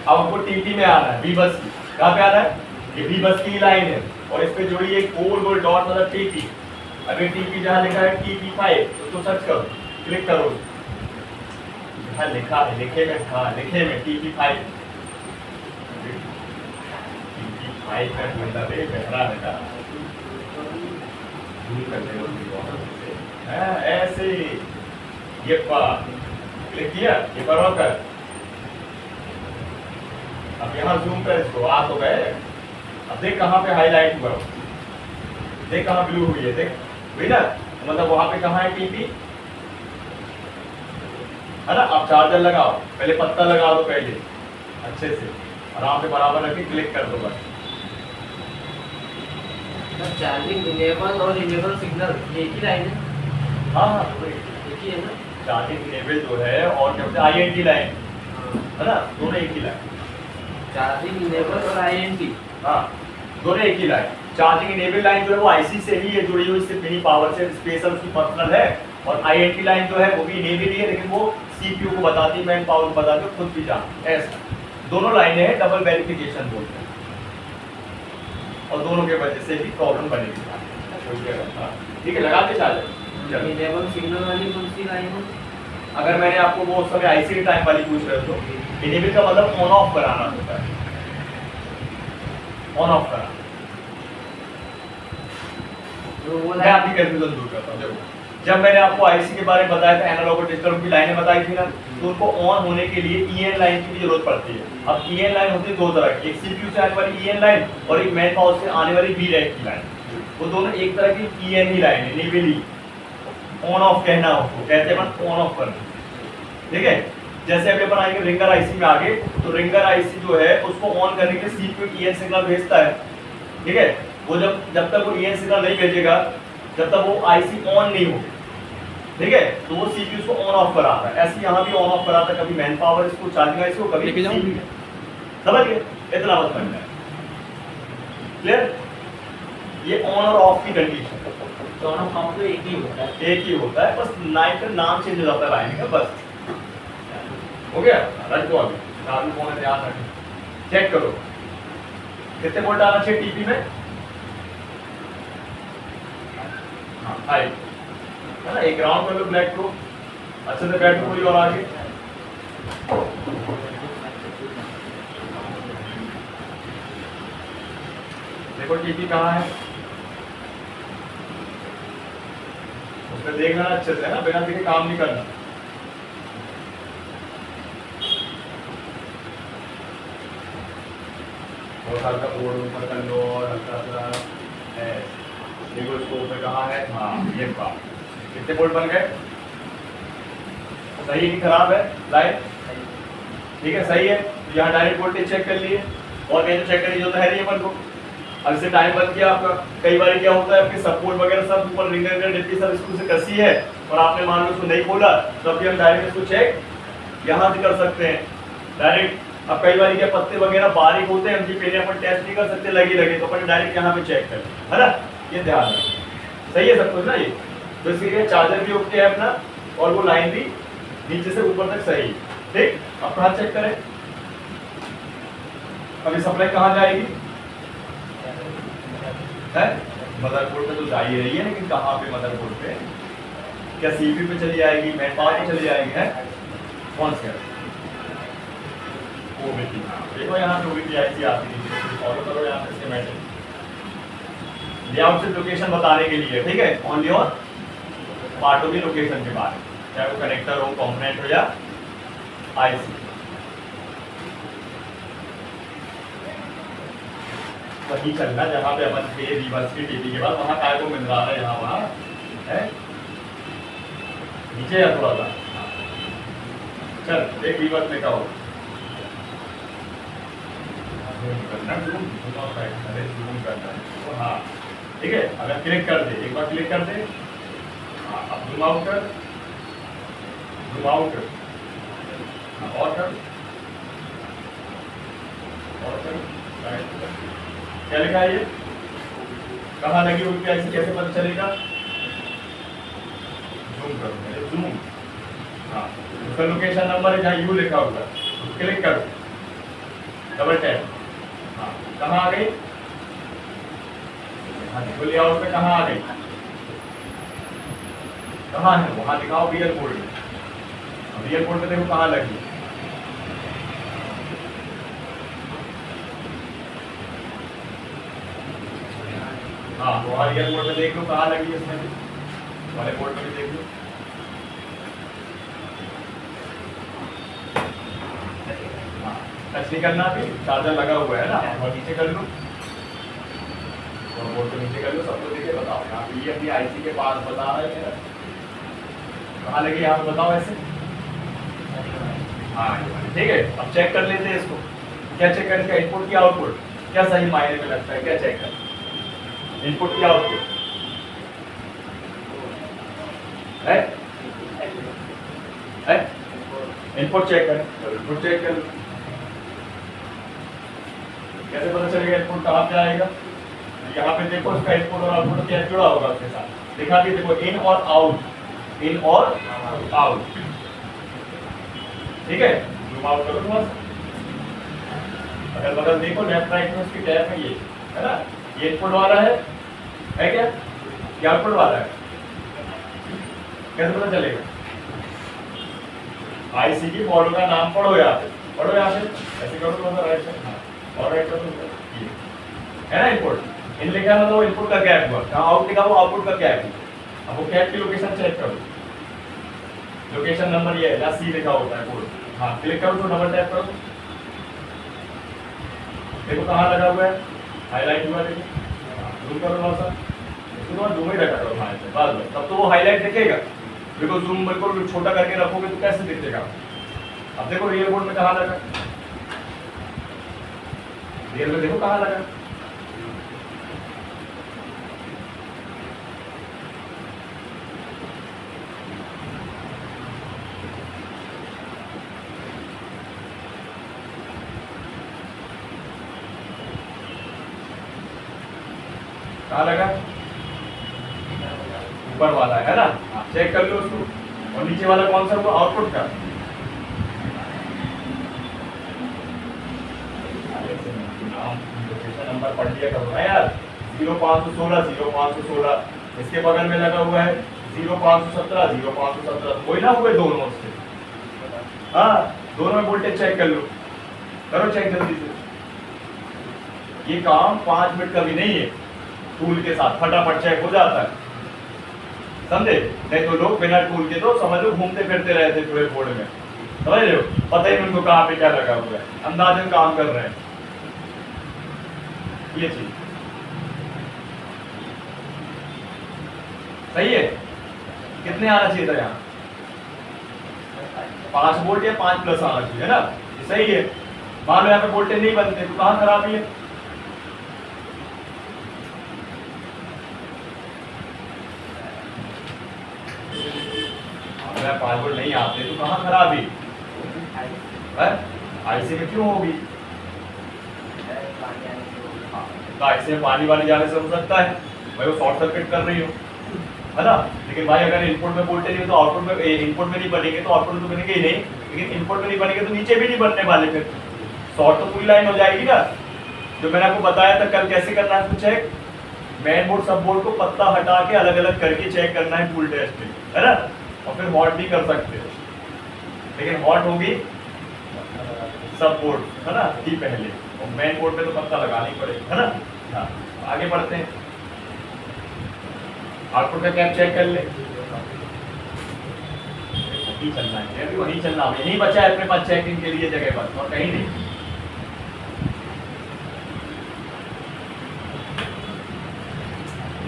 अब हमको टीपी में आना है, V बस की। कहाँ पे आना है? ये V बस की लाइन है और इस पे जोड़ी एक गोल गोल डॉट मतलब टीपी। अगर टीपी जहाँ लिखा है TP5 तो उसको सर्च करो, क्लिक करो, जहाँ लिखा है, लिखे में, हाँ लिखे में TP5 का मतलब है बहरा बेटा, जूम करते हो ऐसे। ये पर क्लिक किया, ये पर होकर अब यहाँ जूम कर, इसको आ तो गए। अब देख कहाँ पे हाईलाइट हुआ, देख कहाँ ब्लू हुई है, देख हुई ना? मतलब वहां पे कहाँ है टीपी, है ना? आप चार्जर लगाओ, पहले पत्ता लगा दो पहले, अच्छे से आराम से बराबर रख के क्लिक कर दो बस। चार्जिंग इनेबल और इनेबल सिग्नल एक ही लाइन है। हाँ हाँ तो एक ही है ना। चार्जिंग इनेबल जो है और क्या बोलते हैं INT लाइन है ना, दोनों एक ही लाइन। चार्जिंग इनेबल और INT। हाँ दोनों एक ही लाइन। चार्जिंग इनेबल लाइन जो है वो IC से ही है जुड़ी हुई, इससे मिनी पावर से स्पेशल उसकी पर्सनल है। और INT लाइन जो है वो भी इनेबल ही है, लेकिन वो CPU को बताती है, मैन पावर को बताती है, खुद भी जान ऐसा। दोनों लाइनें हैं, डबल वेरिफिकेशन बोलते हैं, और दोनों के वजह से भी प्रॉब्लम बनेगी। हाँ, ठीक है, लगा के चार्जर। चलो इनेबल सिग्नल वाली कौन सी लाइन है? अगर मैंने आपको वो उस समय IC टाइम वाली पूछ रहे हो तो इनेबल का मतलब ऑन ऑफ कराना होता है, ऑन ऑफ कराना। तो वो मैं आपकी कंफ्यूजन दूर करता हूँ। देखो जब मैंने आपको IC के बारे में बताया था, एनालॉग और डिजिटल की लाइनें बताई थी ना, तो उनको ऑन होने के लिए EN लाइन की भी जरूरत पड़ती है। अब EN लाइन होती है दो तरह की, एक CPU से आने वाली EN लाइन और एक मैन पावर से आने वाली VRAC की लाइन। वो दोनों एक तरह की EN ही लाइन है, इनेबल ही। ऑन ऑफ कहना उसको कहते हैं, ऑन ऑफ करना, ठीक है। जैसे अभी अपन आएंगे रिंगर IC में आगे, तो रिंगर IC जो है उसको ऑन करने के लिए CPU EN सिग्नल भेजता है, ठीक है। वो जब तक वो EN सिग्नल नहीं भेजेगा, जब तक वो IC ऑन नहीं होगी, ठीक है, तो वो CPU इसको ऑन ऑफ कराता है। ऐसे यहाँ भी ऑन ऑफ कराता है, कभी मैन पावर इसको चार्जिंग IC को, कभी CPU। समझ गए, इतना मत समझना है, क्लियर। ये ऑन और ऑफ की कंडीशन, दोनों पंप तो एक ही होता है। एक ही होता है, बस लाइन का नाम चेंज हो जाता है लाइन का, बस हो गया। रख दो अभी, चालू कौन है ध्यान रखें। चेक करो कितने वोल्ट आना चाहिए टीपी में। हाँ हाई है ना, एक ग्राउंड कर लो, ब्लैक को अच्छे से बैठ पूरी और आगे। देखो टीपी कहाँ है, उसमें देखना अच्छे से ना, बिना देखे काम नहीं करना। और हल्का बोर्ड ऊपर कर लो और हल्का सा है, देखो इसको ऊपर कहाँ है। हाँ ये बात, कितने बोल्ट बन गए, सही है कि खराब है लाइन, ठीक है सही है। तो यहाँ डायरेक्ट वोल्टेज चेक कर लिए, और मैं तो चेक करने जो तो है नहीं अपन को। अब इससे टाइम बच गया आपका। कई बार क्या होता है, आपके सपोर्ट वगैरह सब ऊपर रिंगर का डिब्बी सब स्क्रू से कसी है, और आपने मान लो उसको नहीं खोला, तो अभी हम डायरेक्ट इसको चेक यहाँ से कर सकते हैं डायरेक्ट। अब कई बार क्या पत्ते वगैरह बारीक होते हैं, हम पहले अपन टेस्ट नहीं कर सकते लगे, तो अपन डायरेक्ट यहाँ पे चेक करें, है ना। ये ध्यान रखें, सही है सब कुछ ना ये। तो इसलिए चार्जर भी ओके है अपना, और वो लाइन भी नीचे से ऊपर तक सही, ठीक। अब कहाँ चेक करें, अभी सप्लाई कहाँ जाएगी है, मदरबोर्ड पे तो जा ही रही है, लेकिन कहाँ पे मदरबोर्ड पे, क्या CPU पे चली जाएगी, मैन पावर पे चली जाएगी, है कौन सा OBP। देखो यहाँ पे OBP IC आती है, फॉलो करो यहाँ पे स्कीमेटिक। लेआउट से लोकेशन बताने के लिए, ठीक है, ओनली ऑन पार्टों की लोकेशन के बारे में, चाहे वो कनेक्टर हो, कंपोनेंट हो या IC। वही चलना जहाँ पे अपन थे रिवर्स की टीपी के बाद, वहाँ काय को मिल रहा है, यहाँ वहाँ है नीचे या थोड़ा सा। चल एक रिवर्स में कहो, हाँ ठीक है। अगर क्लिक कर दे, एक बार क्लिक कर दे, हाँ अब जूम आउट कर, जूम आउट कर, हाँ, और कर, और कर। क्या लिखा है ये, कहाँ लगी हुई ऐसे कैसे पता चलेगा, जूम करो, जूम, हाँ उसका लोकेशन नंबर है जहाँ यू लिखा होगा, क्लिक करो, डबल टैप, हाँ कहाँ आ गई, हाँ देखो लेआउट में कहाँ आ गई, कहाँ है वहाँ दिखाओ रियल बोर्ड में। रियल बोर्ड में देखो कहाँ लगी, हाँ तो वहाँ रियल बोर्ड में देख लो कहाँ लगी है, इसमें भी वाले बोर्ड में भी देख लो। हाँ टच नहीं करना, भी चार्जर लगा हुआ है ना, और नीचे कर लो, और बोर्ड को नीचे कर लो, सबको देखे बताओ। यहाँ पे ये अपनी IC के पास बता रहा है मेरा, कहाँ लगी यहाँ पे बताओ ऐसे। हाँ ठीक है, अब चेक कर लेते हैं इसको। क्या चेक करें? इसका इनपुट की आउटपुट क्या सही मायने में लगता है? क्या चेक करें? इनपुट की आउटपुट है? है? इनपुट चेक करें, इनपुट चेक करें। कैसे पता चलेगा इनपुट कहाँ पे आएगा? यहाँ पे देखो इसका इनपुट और आउटपुट क्या जुड़ा होगा उसके साथ, दिखा के देखो इन और आउट, इन और आउट। ठीक है, जूम आउट करो थोड़ा सा, अगल बगल देखो, लेफ्ट राइट में उसकी टैब है, ये है ना, ये इनपुट वाला है क्या? ये आउटपुट वाला है। कैसे पता चलेगा? आईसी की मॉडल का नाम पढ़ो यहाँ पे, पढ़ो यहाँ पे, ऐसे करो थोड़ा सा राइट से, हाँ और राइट करो, ये है ना इनपुट। इन लिखा है तो इनपुट का गैप हुआ, कहाँ आउट लिखा हुआ आउटपुट का गैप हुआ। अब वो गैप की लोकेशन चेक करो, लोकेशन नंबर ये है या सी लिखा होता है बोर्ड, हाँ क्लिक करो तो डबल टैप करो, देखो कहाँ लगा हुआ है, हाईलाइट हुआ, देखो जूम करो थोड़ा सा, इसको थोड़ा जूम ही रखा करो हाई से बस, तब तो वो हाईलाइट दिखेगा। देखो जूम बिल्कुल छोटा करके रखोगे तो कैसे दिखेगा? अब देखो रियल बोर्ड में कहाँ लगा, रियल में देखो कहाँ लगा। कहाँ लगा? ऊपर वाला है ना, चेक कर लो उसको। और नीचे वाला कौन सा? वो आउटपुट का। नंबर पढ़ लिया करो ना यार, 0516 0516, इसके बगल में लगा हुआ है 0517 0517, कोई ना हुए दोनों से, हाँ दोनों में वोल्टेज चेक कर लो, करो चेक जल्दी से। ये काम 5 मिनट का भी नहीं है, टूल के साथ फटाफट चेक हो जाता है, समझे? नहीं तो लोग बिना टूल के तो समझ लो घूमते फिरते रहते पूरे बोर्ड में, समझ रहे हो? पता ही नहीं उनको कहाँ पे क्या लगा हुआ है, अंदाजन काम कर रहे हैं। ये चीज सही है। कितने आना चाहिए था यहाँ? 5 वोल्ट या 5 प्लस आना चाहिए, है ना? ये सही है। मान लो यहाँ पे वोल्टेज नहीं बनते तो कहाँ खराबी है? अगर 5 वोल्ट नहीं आते तो कहाँ खराबी है? आईसी में क्यों होगी? तो आईसी में पानी वाली जाने से हो सकता है भाई, वो शॉर्ट सर्किट कर रही हो, है ना? लेकिन भाई अगर इनपुट में वोल्टेज नहीं तो आउटपुट में, इनपुट में नहीं बनेंगे तो आउटपुट में तो बनेंगे ही नहीं, लेकिन इनपुट में नहीं बनेंगे तो नीचे भी नहीं बनने वाले, फिर शॉर्ट तो पूरी लाइन हो जाएगी ना। जो मैंने आपको बताया था कल कैसे करना है चेक, मेन बोर्ड सब बोर्ड को पत्ता हटा के अलग अलग करके चेक करना है फुल टेस्ट में, है ना? और फिर हॉट भी कर सकते हो, लेकिन हॉट होगी सब बोर्ड, है ना, ही पहले, और मेन बोर्ड में तो पत्ता लगाना ही पड़ेगा, है ना? हाँ आगे बढ़ते हैं, आउटपुट का कैप चेक कर ले, वही चलना है, अभी वही चलना है, यही बचा है अपने पास चेकिंग के लिए जगह बस, और कहीं नहीं।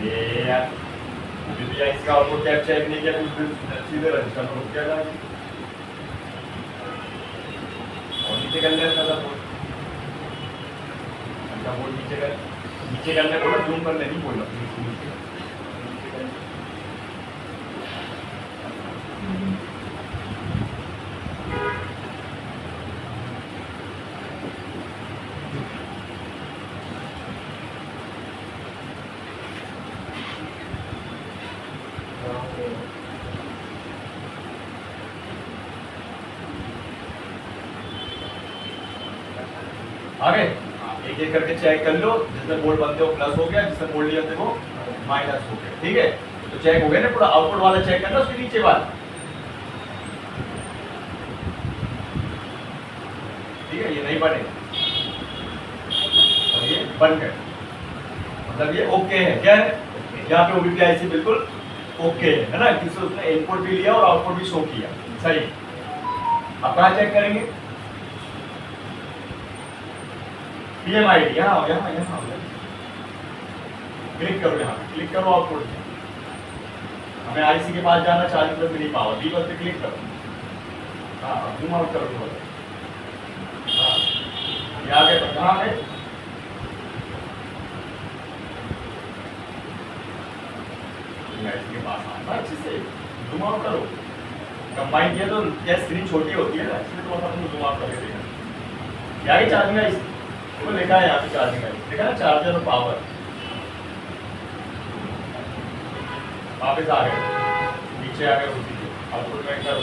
ये यार इसका आउटपुट कैप चेक नहीं किया तो सीधे रजिस्टर में रुक जाएगा, और नीचे कर लेना था बोर्ड, नीचे करने बोला, जूम करने नहीं बोला। आगे एक एक करके चेक कर लो, जिसमें बोर्ड बनते हो प्लस हो गया, जिसमें बोर्ड लिया वो माइनस हो गया, ठीक है? तो चेक हो गया ना, पूरा आउटपुट वाला चेक करना, उसके नीचे वाला, ठीक है? ये नहीं बनेगा और ये बन गए, मतलब ये ओके है, क्या है? यहाँ पे ओबीपी आईसी बिल्कुल ओके है ना, किसी उसने इनपुट भी लिया और आउटपुट भी शो किया, सही। अब कहाँ चेक करेंगे? PMID यहाँ यहाँ यहाँ क्लिक करो, यहाँ क्लिक करो आउटपुट, हमें आईसी के पास जाना, 40 मिली पावर, बी बस पे क्लिक करो, हाँ जूम आउट करो थोड़ा, हाँ ये आ गए, कहाँ है? इसके पास आना अच्छे से, जूम आउट करो। कंबाइन किया तो क्या स्क्रीन छोटी होती है ना, इसलिए तो हम जूम आउट करके देखा। क्या है चार्जिंग गाइस? देखो लिखा है यहाँ पे चार्जिंग गाइस, देखा ना, चार्जर और पावर। वापस आ गए, नीचे आ गए उसी के, आउटपुट में कर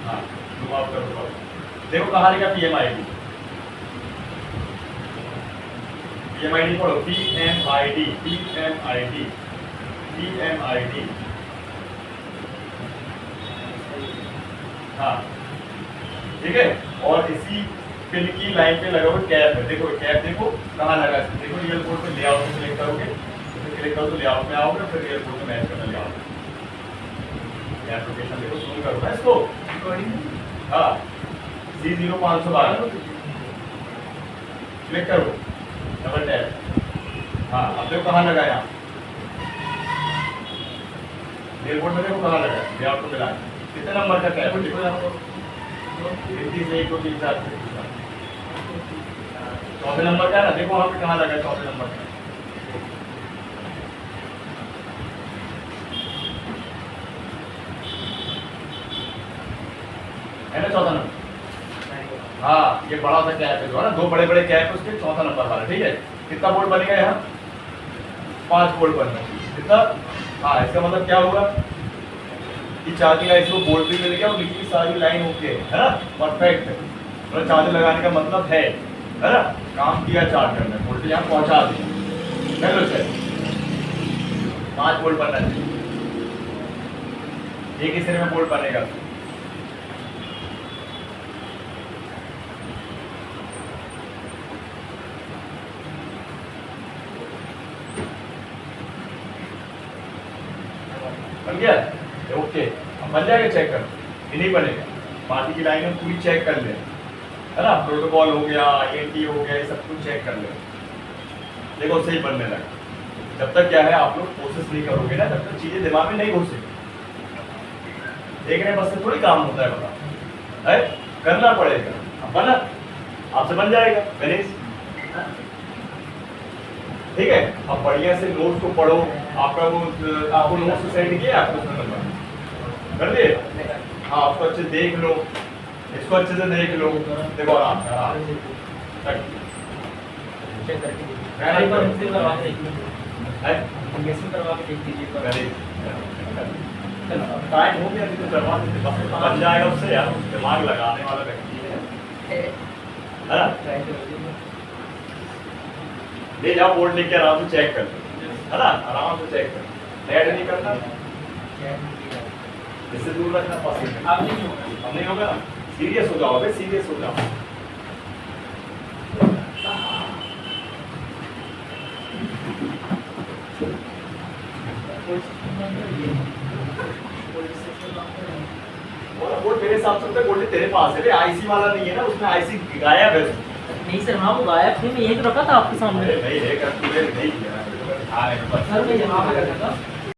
हाँ, जूम आउट करो। देखो कहाँ लिखा PMID, PMID पढ़ो, PMID, PMID, PMID। हाँ ठीक है, और इसी पिन की लाइन पे लगा हुआ कैप है, देखो कैप देखो कहाँ लगा है, देखो रियल कोड पे लेआउट में क्लिक करोगे, तो क्लिक करो तो लेआउट में आओगे, फिर रियल कोड में मैच करना लेआउट। एप्लीकेशन देखो, जूम करो ना इसको, हाँ C0512 क्लिक करो, डबल टैप। हाँ अब देखो कहाँ लगा यहाँ, रियल कोड में देखो कहाँ लगा है, लेआउट को मिला के। कितने नंबर का कैप है? 31 2 3 4 चौथे नंबर का है ना, देखो वहाँ पे कहाँ लगा है चौथे नंबर का। है ना चौथा नंबर? हाँ ये बड़ा सा कैप है जो है ना, दो बड़े बड़े कैप है उसके, चौथा नंबर वाला। ठीक है, कितना बोल्ट बनेगा यहाँ? 5 बोल्ट बनना कितना? हाँ इसका मतलब क्या होगा कि चार्जिंग का इसको बोल्ट भी मिल गया और नीचे की सारी लाइन ओके है ना, परफेक्ट है। मतलब चार्जर लगाने का मतलब है ना, काम किया चार्जर में, वोल्टेज यहाँ पहुंचा दिया। हेलो सर 5 वोल्ट बनना चाहिए, एक ही सिरे में वोल्ट बनेगा। बन गया ओके, अब बन जाएगा, चेक कर, ये नहीं बनेगा, बाकी की लाइन पूरी चेक कर ले, है ना, प्रोटोकॉल हो गया, INT हो गया, ये सब कुछ चेक कर ले, देखो सही बनने लगा। जब तक क्या है आप लोग कोशिश नहीं करोगे ना, तब तक चीजें दिमाग में नहीं घुसेगी। देखने बस से थोड़ी काम होता है, बता है, करना पड़ेगा। अब बना, आपसे बन जाएगा गणेश। ठीक है, अब बढ़िया से नोट्स को पढ़ो, आपका वो आपको नोट्स सेंड किया आपको नंबर कर दिए, हाँ उसको अच्छे देख लो, इसको अच्छे से देख लो, देखो आराम से आराम टाइम हो गया, तो करवा देते, बन जाएगा उससे यार, दिमाग लगाने वाला व्यक्ति है ना। ले जाओ बोर्ड लेके आराम से चेक कर, है ना, आराम से चेक कर, नेट नहीं करना, इससे दूर रखना पसंद। अब नहीं होगा, अब नहीं होगा, सीरियस हो जाओ, अबे सीरियस हो जाओ। वो मेरे हिसाब से गोल्ड तेरे पास है, आईसी वाला नहीं है ना, उसमें आईसी गायब है। नहीं सर, हाँ वो गायब थे, मैं यही तो रखा था आपके सामने। नहीं है, नहीं किया सर मैं यहाँ पे रखा था।